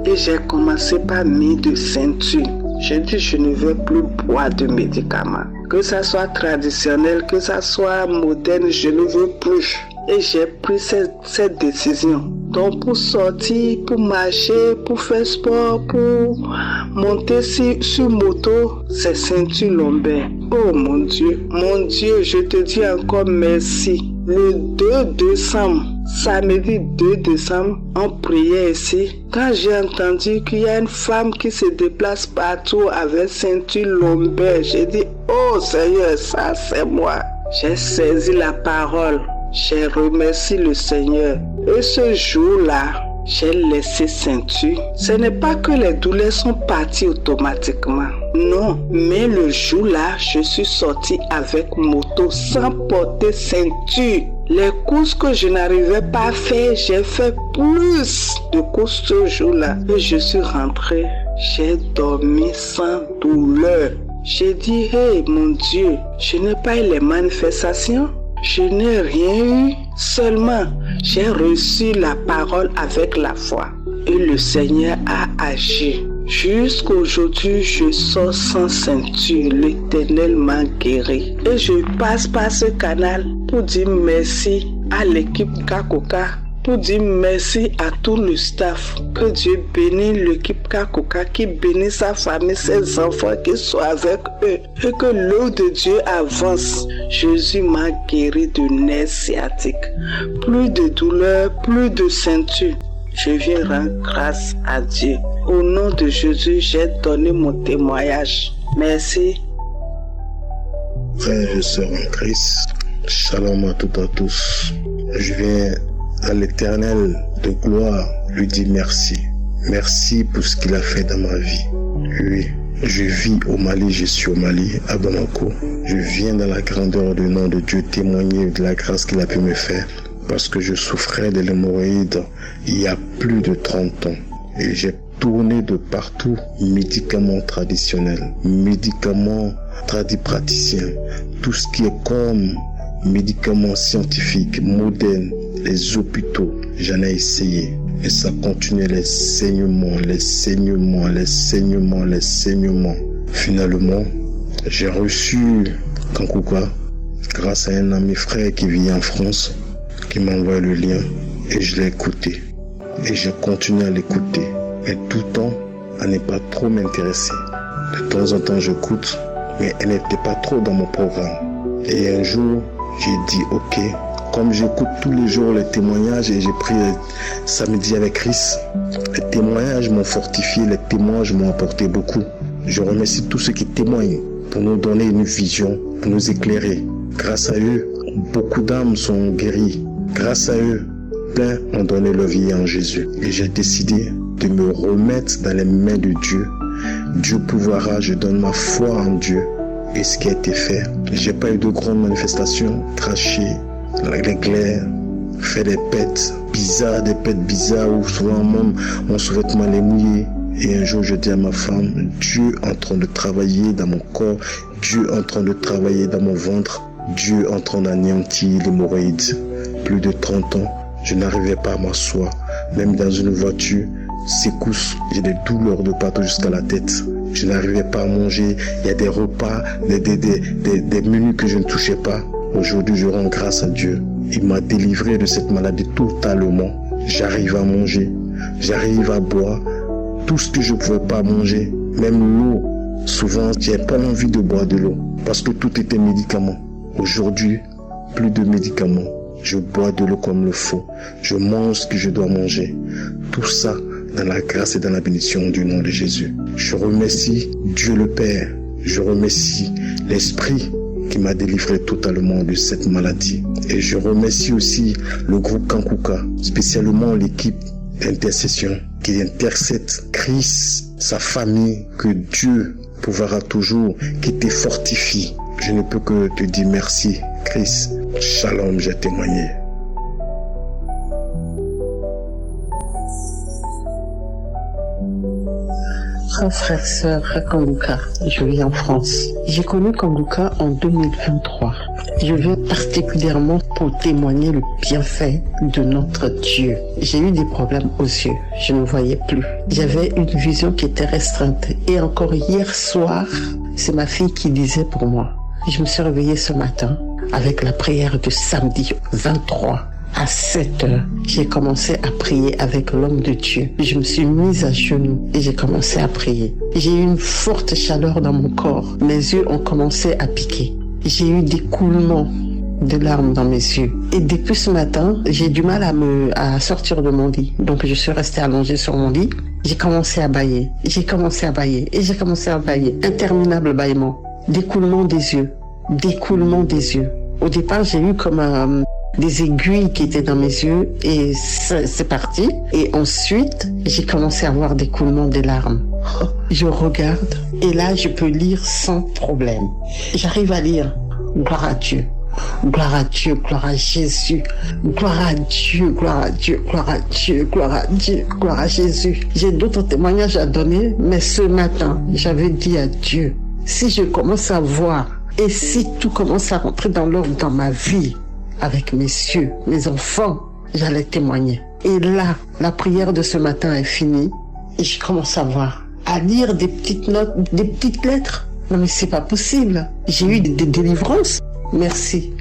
et j'ai commencé par mettre de ceinture. J'ai dit je ne veux plus boire de médicaments. Que ça soit traditionnel, que ça soit moderne, je ne veux plus. Et j'ai pris cette décision. Donc pour sortir, pour marcher, pour faire sport, pour monter sur moto, c'est ceinture lombaire. Oh mon Dieu, je te dis encore merci. Le 2 décembre, samedi 2 décembre, on priait ici. Quand j'ai entendu qu'il y a une femme qui se déplace partout avec ceinture lombaire, j'ai dit, oh Seigneur, ça c'est moi. J'ai saisi la parole, j'ai remercié le Seigneur. Et ce jour-là, j'ai laissé ceinture. Ce n'est pas que les douleurs sont parties automatiquement. Non, mais le jour-là, je suis sortie avec moto sans porter ceinture. Les courses que je n'arrivais pas à faire, j'ai fait plus de courses ce jour-là. Et je suis rentrée. J'ai dormi sans douleur. J'ai dit, hey mon Dieu, je n'ai pas eu les manifestations. Je n'ai rien eu, seulement j'ai reçu la parole avec la foi. Et le Seigneur a agi. Jusqu'aujourd'hui, je sors sans ceinture. L'Éternel m'a guéri. Et je passe par ce canal pour dire merci à l'équipe Kakoka, pour dire merci à tout le staff. Que Dieu bénisse l'équipe Kakoka, qui bénisse sa famille, ses enfants, qui soient avec eux. Et que l'eau de Dieu avance. Jésus m'a guéri de nerfs sciatiques. Plus de douleur, plus de ceinture. Je viens rendre grâce à Dieu. Au nom de Jésus, j'ai donné mon témoignage. Merci. Frères et sœurs en Christ, shalom à toutes et à tous. Je viens à l'Éternel de gloire lui dire merci. Merci pour ce qu'il a fait dans ma vie. Oui, je vis au Mali, je suis au Mali, à Bamako. Je viens dans la grandeur du nom de Dieu témoigner de la grâce qu'il a pu me faire. Parce que je souffrais de l'hémorroïde il y a plus de 30 ans. Et j'ai tourné de partout, médicaments traditionnels, médicaments tradipraticiens, tout ce qui est comme médicaments scientifiques, modernes, les hôpitaux, j'en ai essayé. Et ça continuait, les saignements. Finalement, j'ai reçu Kankuka grâce à un ami frère qui vit en France, qui m'a envoyé le lien et je l'ai écouté. Et j'ai continué à l'écouter. Et tout le temps, elle n'est pas trop m'intéresser. De temps en temps, j'écoute, mais elle n'était pas trop dans mon programme. Et un jour, j'ai dit, ok, comme j'écoute tous les jours les témoignages et j'ai pris samedi avec Chris, les témoignages m'ont fortifié, les témoignages m'ont apporté beaucoup. Je remercie tous ceux qui témoignent pour nous donner une vision, pour nous éclairer. Grâce à eux, beaucoup d'âmes sont guéries. Grâce à eux, plein ont donné leur vie en Jésus. Et j'ai décidé de me remettre dans les mains de Dieu. Dieu pourvoira, je donne ma foi en Dieu. Et ce qui a été fait, j'ai pas eu de grandes manifestations, cracher, l'éclair, faire des pètes bizarres où souvent même mon sous-vêtement est mouillé. Et un jour je dis à ma femme, Dieu est en train de travailler dans mon corps, Dieu est en train de travailler dans mon ventre, Dieu est en train d'anéantir l'hémorroïde. Plus de 30 ans, je n'arrivais pas à m'asseoir, même dans une voiture, secousse, j'ai des douleurs de partout jusqu'à la tête. Je n'arrivais pas à manger, il y a des repas, des menus que je ne touchais pas. Aujourd'hui, je rends grâce à Dieu. Il m'a délivré de cette maladie totalement. J'arrive à manger, j'arrive à boire tout ce que je ne pouvais pas manger, même l'eau. Souvent, je n'ai pas envie de boire de l'eau parce que tout était médicament. Aujourd'hui, plus de médicaments. Je bois de l'eau comme le faut. Je mange ce que je dois manger. Tout ça dans la grâce et dans la bénédiction du nom de Jésus. Je remercie Dieu le Père. Je remercie l'Esprit qui m'a délivré totalement de cette maladie. Et je remercie aussi le groupe Kankuka, spécialement l'équipe d'intercession qui intercède Christ, sa famille, que Dieu pourra toujours, qui te fortifie. Je ne peux que te dire merci, Christ. Shalom, j'ai témoigné. Frère, sœur Kanguka, je vis en France. J'ai connu Kanguka en 2023. Je viens particulièrement pour témoigner le bienfait de notre Dieu. J'ai eu des problèmes aux yeux, je ne voyais plus. J'avais une vision qui était restreinte. Et encore hier soir, c'est ma fille qui disait pour moi. Je me suis réveillée ce matin avec la prière de samedi 23. À 7h, j'ai commencé à prier avec l'homme de Dieu. Je me suis mise à genoux et j'ai commencé à prier. J'ai eu une forte chaleur dans mon corps. Mes yeux ont commencé à piquer. J'ai eu des coulements de larmes dans mes yeux. Et depuis ce matin, j'ai du mal à sortir de mon lit. Donc je suis restée allongée sur mon lit. J'ai commencé à bâiller. J'ai commencé à bâiller. Et j'ai commencé à bâiller. Interminable bâillement. D'écoulement des yeux. D'écoulement des yeux. Au départ, j'ai eu comme des aiguilles qui étaient dans mes yeux et c'est parti. Et ensuite, j'ai commencé à avoir d'écoulement des larmes. Je regarde et là, je peux lire sans problème. J'arrive à lire. Gloire à Dieu. Gloire à Dieu, gloire à Jésus, gloire à Dieu, gloire à Dieu, gloire à Dieu, gloire à Dieu, gloire à Jésus. J'ai d'autres témoignages à donner, mais ce matin, j'avais dit à Dieu, si je commence à voir et si tout commence à rentrer dans l'ordre dans ma vie, avec mes yeux, mes enfants, j'allais témoigner. Et là, la prière de ce matin est finie et je commence à voir, à lire des petites notes, des petites lettres. Non mais c'est pas possible. J'ai eu des délivrances. Merci.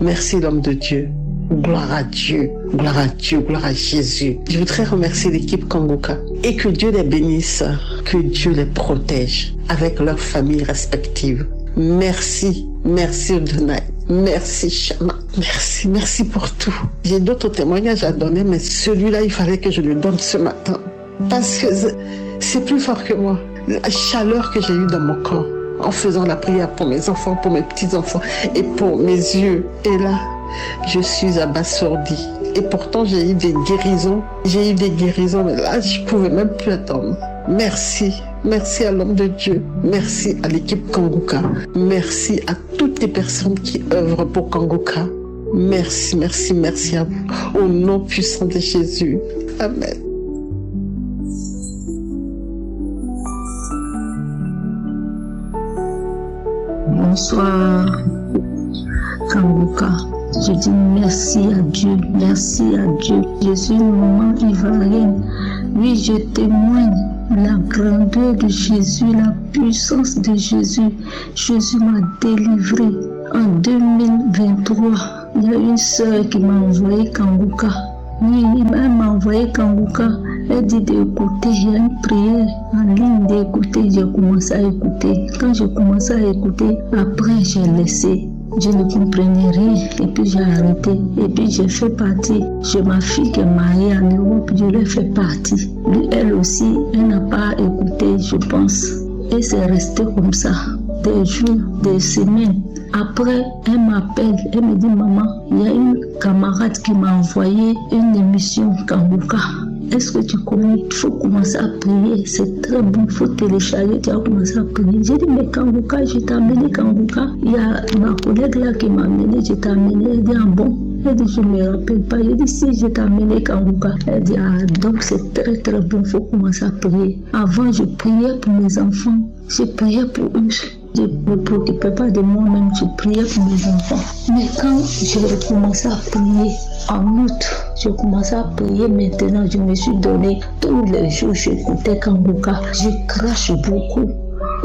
Merci l'homme de Dieu. Gloire à Dieu. Gloire à Dieu. Gloire à Jésus. Je voudrais remercier l'équipe Kanguka. Et que Dieu les bénisse. Que Dieu les protège. Avec leurs familles respectives. Merci. Merci Adonai. Merci Shama. Merci. Merci pour tout. J'ai d'autres témoignages à donner, mais celui-là, il fallait que je le donne ce matin. Parce que c'est plus fort que moi. La chaleur que j'ai eue dans mon corps. En faisant la prière pour mes enfants, pour mes petits-enfants et pour mes yeux. Et là, je suis abasourdie. Et pourtant, j'ai eu des guérisons. J'ai eu des guérisons, mais là, je ne pouvais même plus attendre. Merci. Merci à l'homme de Dieu. Merci à l'équipe Kanguka. Merci à toutes les personnes qui œuvrent pour Kanguka. Merci, merci, merci à vous. Au nom puissant de Jésus. Amen. Bonsoir, Kanguka. Je dis merci à Dieu, merci à Dieu. Je suis une maman ivoirienne. Oui, je témoigne la grandeur de Jésus, la puissance de Jésus. Jésus m'a délivré. En 2023, il y a une sœur qui m'a envoyé Kanguka. Oui, elle m'a envoyé Kanguka. Elle dit d'écouter, il y a une prière en ligne d'écouter. J'ai commencé à écouter. Quand j'ai commencé à écouter, après j'ai laissé. Je ne comprenais rien et puis j'ai arrêté. Et puis j'ai fait partie. J'ai ma fille qui est mariée en Europe, je l'ai fait partie. Elle aussi, elle n'a pas écouté, je pense. Et c'est resté comme ça, des jours, des semaines. Après, elle m'appelle, elle me dit, maman, il y a une camarade qui m'a envoyé une émission Kanguka. Est-ce que tu connais? Il faut commencer à prier. C'est très bon, il faut télécharger. Tu as commencé à prier. J'ai dit, mais Kanguka, je t'ai amené Kanguka. Il y a ma collègue là qui m'a amené, je t'ai amené. Elle dit, ah bon? Elle dit, je ne me rappelle pas. J'ai dit, si, je t'ai amené Kanguka. Elle dit, ah, donc c'est très très bon, il faut commencer à prier. Avant, je priais pour mes enfants. Je priais pour eux. Je ne me préoccupais pas de moi-même, je priais pour mes enfants. Mais quand j'ai recommencé à prier, en août, j'ai commencé à prier maintenant, je me suis donné, tous les jours j'écoutais Kanguka. Je crache beaucoup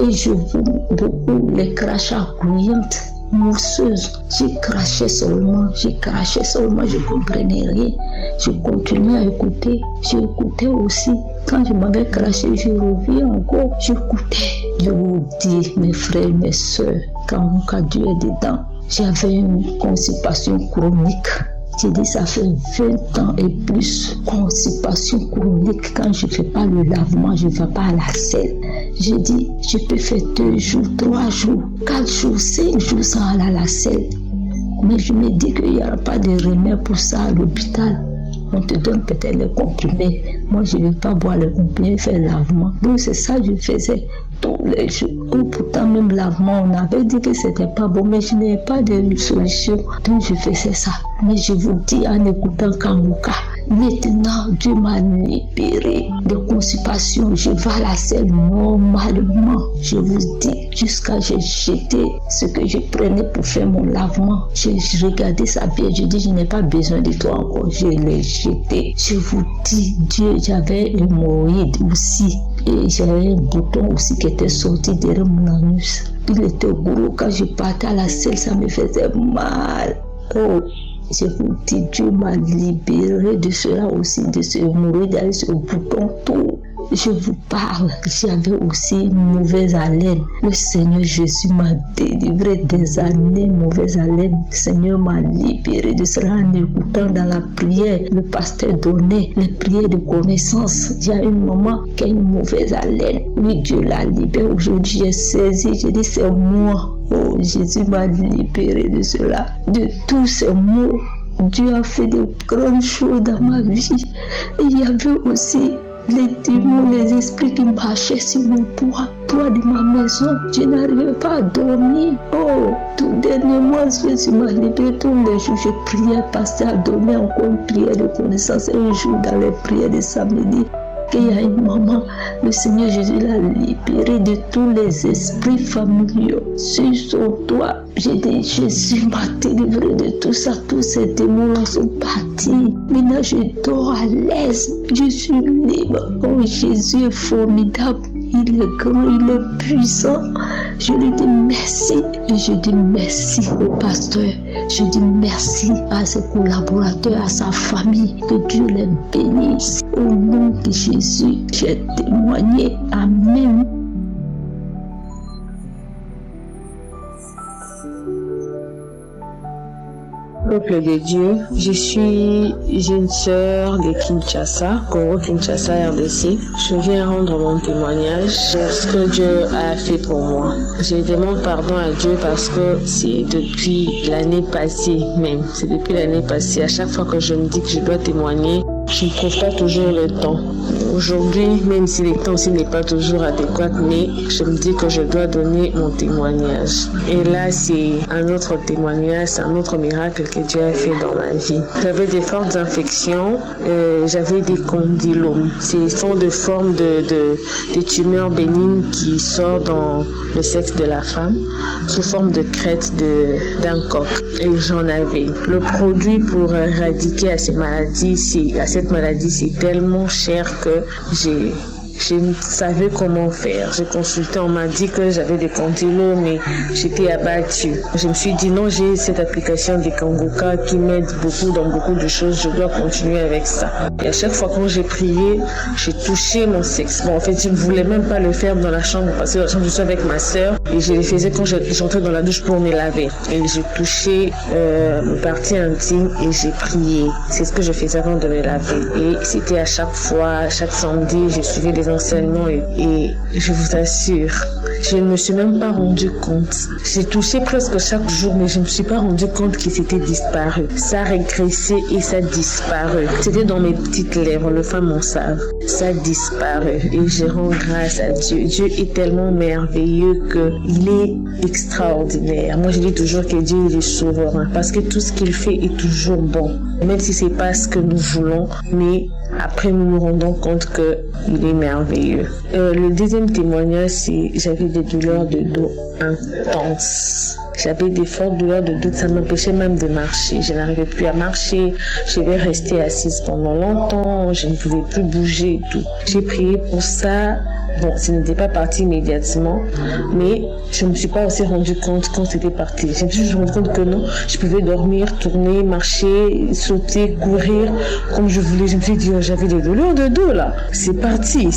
et je vois beaucoup les crachats grouillantes, mousseuses. J'ai craché seulement, je ne comprenais rien. Je continuais à écouter, j'écoutais aussi. Quand je m'avais craché, je reviens encore, j'écoutais. Je vous dis, mes frères, mes soeurs, Kanguka, Dieu est dedans. J'avais une constipation chronique. J'ai dit, ça fait 20 ans et plus, constipation chronique. Quand je ne fais pas le lavement, je ne vais pas à la selle. J'ai dit, je peux faire 2 jours, 3 jours, 4 jours, 5 jours sans aller à la selle. Mais je me dis qu'il n'y aura pas de remède pour ça à l'hôpital. On te donne peut-être les comprimés. Moi, je ne vais pas boire les comprimés, faire le lavement. Donc, c'est ça que je faisais tous les jours. Ou pourtant, même lavement, on avait dit que c'était pas bon, mais je n'avais pas de solution. Donc, je faisais ça. Mais je vous dis, en écoutant Kanguka, maintenant, Dieu m'a libéré de constipation. Je vais à la selle normalement. Je vous dis, jusqu'à j'ai jeté ce que je prenais pour faire mon lavement. J'ai regardé sa pied. Je dis, je n'ai pas besoin de toi encore. Je l'ai jeté. Je vous dis, Dieu, j'avais une hémorroïde aussi. Et j'avais un bouton aussi qui était sorti derrière mon anus. Il était gros. Quand je partais à la selle, ça me faisait mal. Oh, je vous dis, Dieu m'a libéré de cela aussi, de ce hémorroïde, de ce bouton, tout. je vous parle, j'avais aussi une mauvaise haleine. Le Seigneur Jésus m'a délivré des années mauvaise haleine. Le Seigneur m'a libéré de cela en écoutant dans la prière. Le pasteur donnait les prières de connaissance. Il y a une maman qui a une mauvaise haleine. Oui, Dieu l'a libérée. Aujourd'hui, j'ai saisi, j'ai dit c'est moi. Oh, Jésus m'a libéré de cela, de tous ces maux. Dieu a fait de grandes choses dans ma vie. Et il y avait aussi les démons, les esprits qui marchaient sur mon toit de ma maison. Je n'arrivais pas à dormir. Oh, tout dernièrement, Jésus m'a libéré. Tous les jours, je priais, pasteur a donné encore une prière de connaissance. Un jour, dans les prières de samedi, il y a une maman, le Seigneur Jésus l'a libéré de tous les esprits familiaux sur son toit. J'ai dit, Jésus m'a délivré de tout ça, tous ces démons-là sont partis. Maintenant, je dors à l'aise, je suis libre. Oh, Jésus est formidable, il est grand, il est puissant. Je lui dis merci et je dis merci au pasteur. Je dis merci à ses collaborateurs, à sa famille. Que Dieu les bénisse. Au nom de Jésus, j'ai témoigné. Amen. Peuple de Dieu, je suis une sœur de Kinshasa, Congo-Kinshasa, RDC. Je viens rendre mon témoignage de ce que Dieu a fait pour moi. Je demande pardon à Dieu parce que c'est depuis l'année passée même. C'est depuis l'année passée. À chaque fois que je me dis que je dois témoigner, je ne trouve pas toujours le temps. Aujourd'hui, même si le temps aussi n'est pas toujours adéquat, mais je me dis que je dois donner mon témoignage. Et là, c'est un autre témoignage, c'est un autre miracle que Dieu a fait dans ma vie. J'avais des fortes infections, j'avais des condylomes. Ce sont des formes de tumeurs bénignes qui sortent dans le sexe de la femme sous forme de crête d'un coq. Et j'en avais. Le produit pour éradiquer à cette maladie, c'est tellement cher que je ne savais comment faire. J'ai consulté, on m'a dit que j'avais des condylomes, mais j'étais abattue. Je me suis dit non, j'ai cette application des Kanguka qui m'aide beaucoup dans beaucoup de choses, je dois continuer avec ça. Et à chaque fois quand j'ai prié, j'ai touché mon sexe. Bon, en fait, je ne voulais même pas le faire dans la chambre parce que dans la chambre, je suis avec ma soeur et je le faisais quand j'entrais dans la douche pour me laver. Et j'ai touché mes parties intimes et j'ai prié. C'est ce que je faisais avant de me laver. Et c'était à chaque fois, chaque samedi, je suivais des enseignements et je vous assure, je ne me suis même pas rendu compte. J'ai touché presque chaque jour, mais je ne me suis pas rendu compte que c'était disparu. Ça régressait et ça disparu. C'était dans mes petites lèvres, les femmes en savent. Ça disparu et je rends grâce à Dieu. Dieu est tellement merveilleux qu'il est extraordinaire. Moi, je dis toujours que Dieu est souverain parce que tout ce qu'il fait est toujours bon. Même si c'est pas ce que nous voulons, mais après nous nous rendons compte qu'il est merveilleux. Le deuxième témoignage, c'est j'avais des douleurs de dos intenses. J'avais des fortes douleurs de dos, ça m'empêchait même de marcher. Je n'arrivais plus à marcher, je devais rester assise pendant longtemps, je ne pouvais plus bouger et tout. J'ai prié pour ça. Bon, ça n'était pas parti immédiatement, mais je ne me suis pas aussi rendu compte quand c'était parti. Je me suis rendu compte que non, je pouvais dormir, tourner, marcher, sauter, courir comme je voulais. Je me suis dit, oh, j'avais des douleurs de dos là. C'est parti.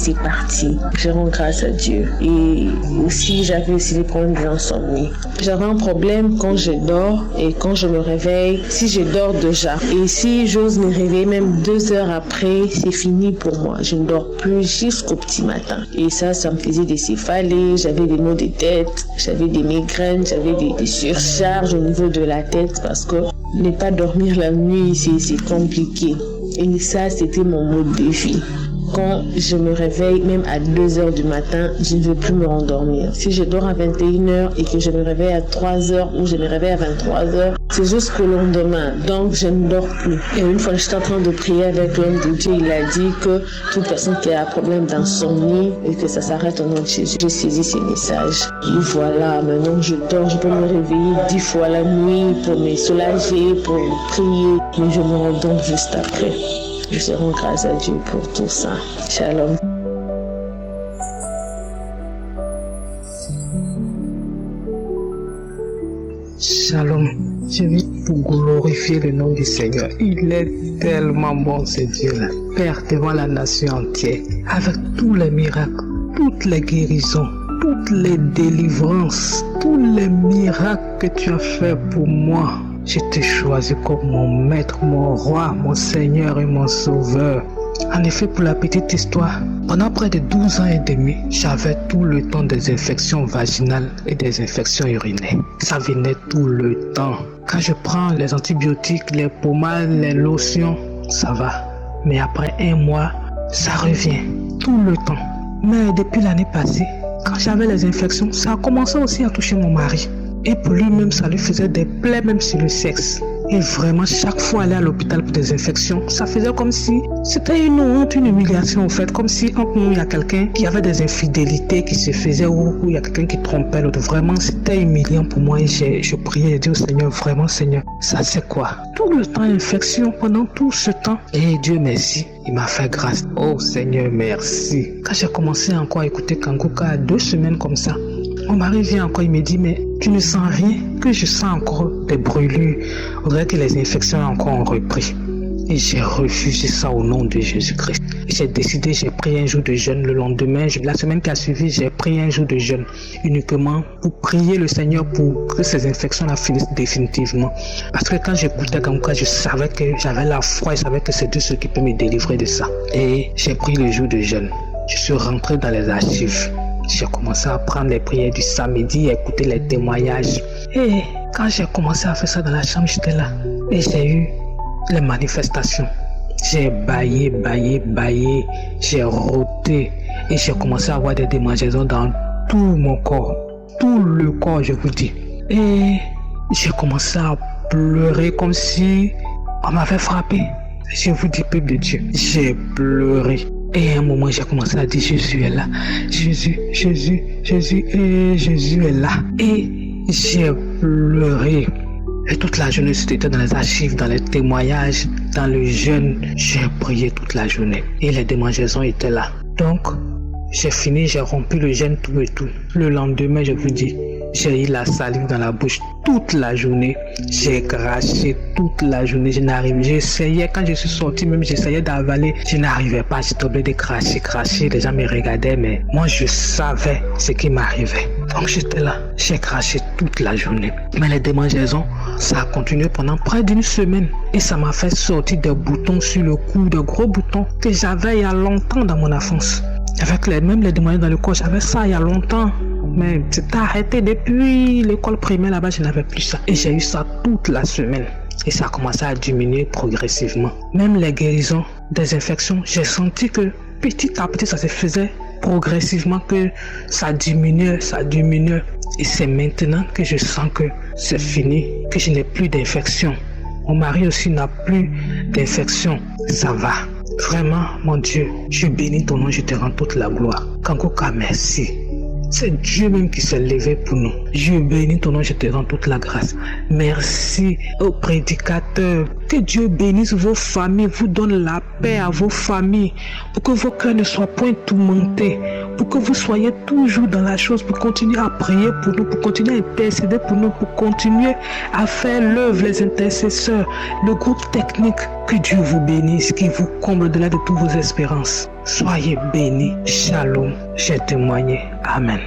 Je rends grâce à Dieu. Et aussi, j'avais aussi des problèmes d'insomnie. J'avais un problème quand je dors et quand je me réveille, si je dors déjà. Et si j'ose me réveiller même 2 heures après, c'est fini pour moi. Je ne dors plus jusqu'au petit matin. Et ça me faisait des céphalées, j'avais des maux de tête, j'avais des migraines, j'avais des surcharges au niveau de la tête parce que ne pas dormir la nuit, c'est compliqué. Et ça, c'était mon mode de vie. Quand je me réveille, même à 2 heures du matin, je ne veux plus me rendormir. Si je dors à 21h et que je me réveille à 3h ou je me réveille à 23h, c'est jusqu'au lendemain. Donc, je ne dors plus. Et une fois, j'étais en train de prier avec l'homme de Dieu, il a dit que toute personne qui a un problème d'insomnie et que ça s'arrête au nom de Jésus, j'ai saisi ces messages. Et voilà, maintenant je dors, je peux me réveiller 10 fois la nuit pour me soulager, pour prier, mais je me rendors juste après. Je rends grâce à Dieu pour tout ça. Shalom. Shalom. Je vis pour glorifier le nom du Seigneur. Il est tellement bon, ce Dieu-là. Père, devant la nation entière, avec tous les miracles, toutes les guérisons, toutes les délivrances, tous les miracles que tu as fait pour moi. Je t'ai choisi comme mon maître, mon roi, mon Seigneur et mon sauveur. En effet, pour la petite histoire, pendant près de 12 ans et demi, j'avais tout le temps des infections vaginales et des infections urinaires. Ça venait tout le temps. Quand je prends les antibiotiques, les pommades, les lotions, ça va. Mais après un mois, ça revient tout le temps. Mais depuis l'année passée, quand j'avais les infections, ça a commencé aussi à toucher mon mari. Et pour lui-même, ça lui faisait des plaies même sur le sexe. Et vraiment, chaque fois aller à l'hôpital pour des infections, ça faisait comme si c'était une honte, une humiliation en fait. Comme si entre nous, il y a quelqu'un qui avait des infidélités qui se faisaient ou il y a quelqu'un qui trompait l'autre. Vraiment, c'était humiliant pour moi et je priais et dit au Seigneur, vraiment Seigneur, ça c'est quoi? Tout le temps infection pendant tout ce temps. Et Dieu merci, il m'a fait grâce. Oh Seigneur, merci. Quand j'ai commencé encore à écouter Kanguka 2 semaines comme ça, mon mari vient encore, il me dit, mais tu ne sens rien? Que je sens encore des brûlures. On dirait que les infections encore ont repris. Et j'ai refusé ça au nom de Jésus-Christ. J'ai décidé, j'ai pris un jour de jeûne le lendemain. La semaine qui a suivi, j'ai pris un jour de jeûne uniquement pour prier le Seigneur pour que ces infections-là finissent définitivement. Parce que quand j'écoutais Kanguka, je savais que j'avais la foi, je savais que c'est Dieu ce qui peut me délivrer de ça. Et j'ai pris le jour de jeûne. Je suis rentré dans les archives. J'ai commencé à prendre les prières du samedi, à écouter les témoignages. Et quand j'ai commencé à faire ça dans la chambre, j'étais là. Et j'ai eu les manifestations. J'ai baillé, j'ai roté. Et j'ai commencé à avoir des démangeaisons dans tout mon corps. Tout le corps, je vous dis. Et j'ai commencé à pleurer comme si on m'avait frappé. Je vous dis, peuple de Dieu, j'ai pleuré. Et à un moment, j'ai commencé à dire, Jésus est là. Jésus, et Jésus est là. Et j'ai pleuré. Et toute la journée, c'était dans les archives, dans les témoignages, dans le jeûne. J'ai prié toute la journée. Et les démangeaisons étaient là. Donc, j'ai fini, j'ai rompu le jeûne tout et tout. Le lendemain, je vous dis, j'ai eu la salive dans la bouche toute la journée. J'ai craché toute la journée. Je n'arrivais. J'essayais, quand je suis sorti, même j'essayais d'avaler. Je n'arrivais pas. J'étais obligé de cracher. Les gens me regardaient, mais moi, je savais ce qui m'arrivait. Donc, j'étais là. J'ai craché toute la journée. Mais les démangeaisons, ça a continué pendant près d'une semaine. Et ça m'a fait sortir des boutons sur le cou, de gros boutons que j'avais il y a longtemps dans mon enfance. Avec même les démangeaisons dans le corps, j'avais ça il y a longtemps. Mais c'était arrêté depuis l'école primaire là-bas, je n'avais plus ça. Et j'ai eu ça toute la semaine. Et ça a commencé à diminuer progressivement. Même les guérisons des infections, j'ai senti que petit à petit ça se faisait progressivement, que ça diminuait. Et c'est maintenant que je sens que c'est fini, que je n'ai plus d'infection. Mon mari aussi n'a plus d'infection. Ça va. Vraiment, mon Dieu, je bénis ton nom, je te rends toute la gloire. Kanguka, merci. C'est Dieu même qui s'est levé pour nous. Je bénis ton nom, je te rends toute la grâce. Merci aux prédicateurs. Que Dieu bénisse vos familles, vous donne la paix à vos familles, pour que vos cœurs ne soient point tourmentés, pour que vous soyez toujours dans la chose, pour continuer à prier pour nous, pour continuer à intercéder pour nous, pour continuer à faire l'œuvre, les intercesseurs, le groupe technique. Que Dieu vous bénisse, qu'il vous comble de là de toutes vos espérances. Soyez bénis. Shalom. J'ai témoigné. Amen.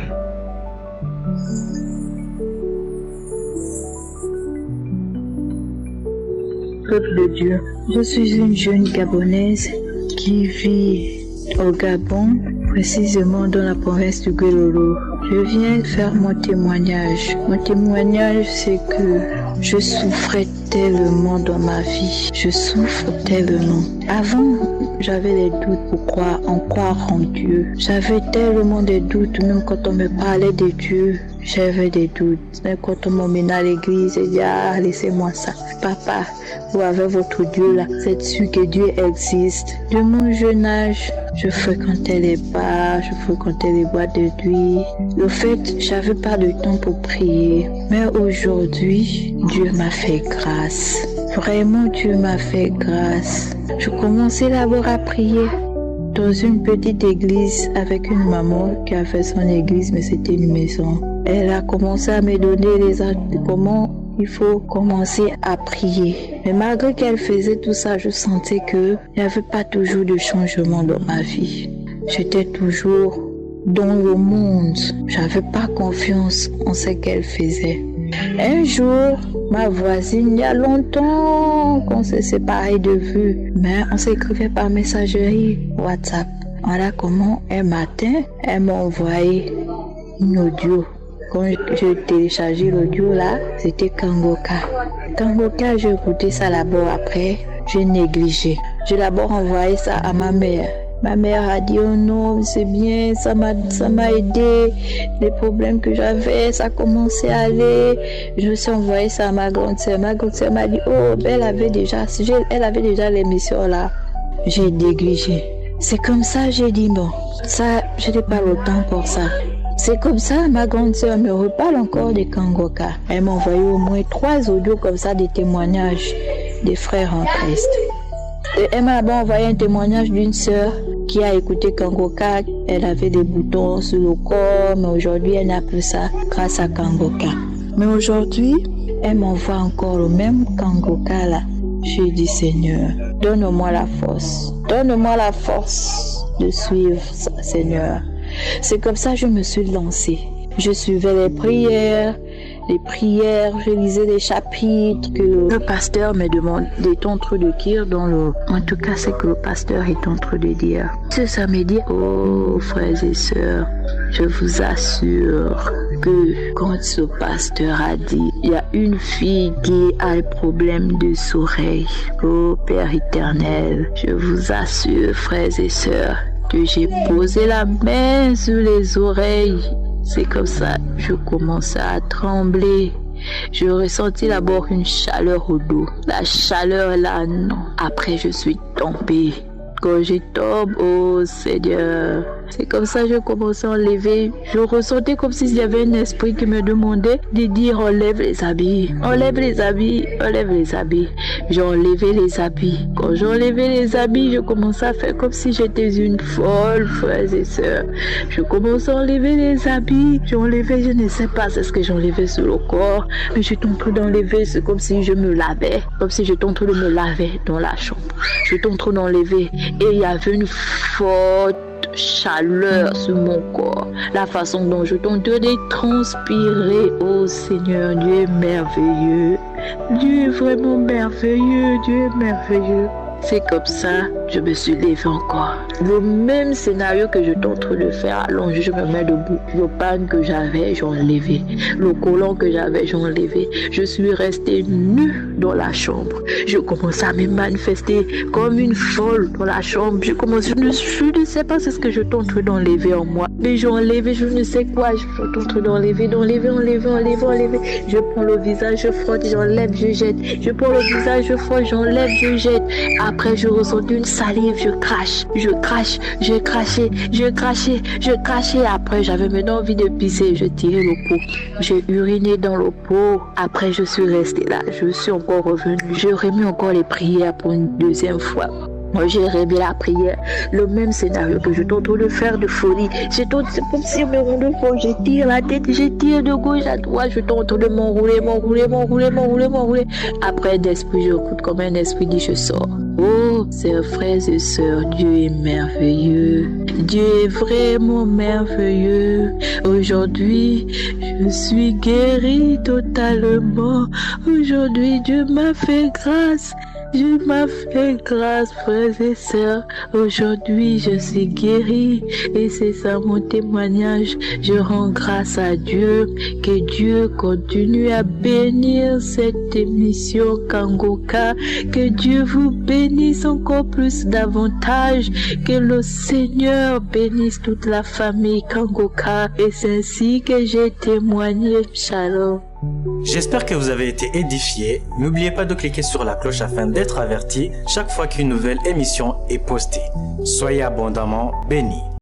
Peuple de Dieu, je suis une jeune Gabonaise qui vit au Gabon, précisément dans la province du Guelolo. Je viens faire mon témoignage. Mon témoignage, c'est que je souffrais tellement dans ma vie. Je souffre tellement. Avant, j'avais des doutes pour croire en Dieu. J'avais tellement de doutes, même quand on me parlait de Dieu, j'avais des doutes. Mais quand on m'emmène à l'église, j'ai dit, laissez-moi ça. Papa, vous avez votre Dieu là, c'est sûr que Dieu existe. De mon jeune âge, je fréquentais les bars, je fréquentais les boîtes de nuit. Le fait, j'avais pas de temps pour prier. Mais aujourd'hui, Dieu m'a fait grâce. Vraiment, Dieu m'a fait grâce. Je commençais d'abord à prier dans une petite église avec une maman qui a fait son église, mais c'était une maison. Elle a commencé à me donner comment il faut commencer à prier. Mais malgré qu'elle faisait tout ça, je sentais qu'il n'y avait pas toujours de changement dans ma vie. J'étais toujours dans le monde. J'avais pas confiance en ce qu'elle faisait. Un jour, ma voisine, il y a longtemps qu'on s'est séparés de vue, mais on s'écrivait par messagerie WhatsApp. Voilà comment un matin, elle m'a envoyé une audio. Quand j'ai téléchargé l'audio là, c'était Kangoka. Kangoka, j'ai écouté ça d'abord, après, j'ai négligé. J'ai d'abord envoyé ça à ma mère. Ma mère a dit oh non, c'est bien, ça m'a aidé. Les problèmes que j'avais, ça commençait à aller. Je me suis envoyé ça à ma grande sœur. Ma grande sœur m'a dit oh, elle avait déjà l'émission là. J'ai négligé. C'est comme ça, j'ai dit bon, ça, je n'ai pas le temps pour ça. C'est comme ça, ma grande sœur me reparle encore de Kangoka. Elle m'a envoyé au moins 3 audios comme ça, des témoignages des frères en Christ. Et elle m'a envoyé un témoignage d'une sœur qui a écouté Kangoka. Elle avait des boutons sur le corps, mais aujourd'hui elle n'a plus ça grâce à Kangoka. Mais aujourd'hui, elle m'envoie encore le même Kangoka là. J'ai dit Seigneur, donne-moi la force. Donne-moi la force de suivre ça, Seigneur. C'est comme ça que je me suis lancée. Je suivais les prières, je lisais des chapitres que le pasteur me demande d'être en train de dire en tout cas, c'est que le pasteur est en train de dire. Ce samedi, oh frères et sœurs, je vous assure que quand ce pasteur a dit, il y a une fille qui a un problème de oreilles. Oh Père éternel, je vous assure, frères et sœurs, que j'ai posé la main sur les oreilles. C'est comme ça, je commençais à trembler. Je ressentis d'abord une chaleur au dos. La chaleur là, non. Après, je suis tombée. Quand je tombe, oh Seigneur, c'est comme ça que je commençais à enlever. Je ressentais comme s'il y avait un esprit qui me demandait de dire enlève les habits, enlève les habits, enlève les habits. J'enlevais les habits. Quand j'enlevais les habits, je commençais à faire comme si j'étais une folle, frères et sœurs. Je commençais à enlever les habits. J'enlevais, je ne sais pas ce que j'enlevais sur le corps, mais j'étais en train d'enlever, c'est comme si je me lavais, comme si j'étais en train de me laver dans la chambre. J'étais en train d'enlever. Et il y avait une forte chaleur sur mon corps. La façon dont je tentais de transpirer. Oh Seigneur, Dieu est merveilleux. Dieu est vraiment merveilleux. Dieu est merveilleux. C'est comme ça, je me suis levée encore. Le même scénario que je suis en train de faire, allongé, je me mets debout. Le pan que j'avais, j'ai enlevé. Le collant que j'avais, j'ai enlevé. Je suis restée nue dans la chambre. Je commençais à me manifester comme une folle dans la chambre. Je ne sais pas ce que je suis en train d'enlever en moi. Mais j'ai enlevé, je ne sais quoi. Je suis en train d'enlever. Je prends le visage, je frotte, j'enlève, je jette. Je prends le visage, je frotte, j'enlève, je jette. Après, je ressens une salive, je crache. J'ai craché. Après, j'avais maintenant envie de pisser. Je tirais le pot. J'ai uriné dans le pot. Après, je suis restée là. Je suis encore revenue. J'ai remis encore les prières pour une deuxième fois. Moi, j'ai remis la prière. Le même scénario que je suis en train de faire de folie. C'est comme si je me rendais folle. Je tire la tête, je tire de gauche à droite. Je suis en train de m'enrouler. Après, d'esprit, je écoute comme un esprit dit, je sors. Oh, chers frères et sœurs, Dieu est merveilleux. Dieu est vraiment merveilleux. Aujourd'hui, je suis guérie totalement. Aujourd'hui, Dieu m'a fait grâce. Dieu m'a fait grâce, frères et sœurs. Aujourd'hui, je suis guérie et c'est ça mon témoignage. Je rends grâce à Dieu. Que Dieu continue à bénir cette émission Kangoka. Que Dieu vous bénisse encore plus davantage. Que le Seigneur bénisse toute la famille Kangoka. Et c'est ainsi que j'ai témoigné. Shalom. J'espère que vous avez été édifiés. N'oubliez pas de cliquer sur la cloche afin d'être averti chaque fois qu'une nouvelle émission est postée. Soyez abondamment bénis.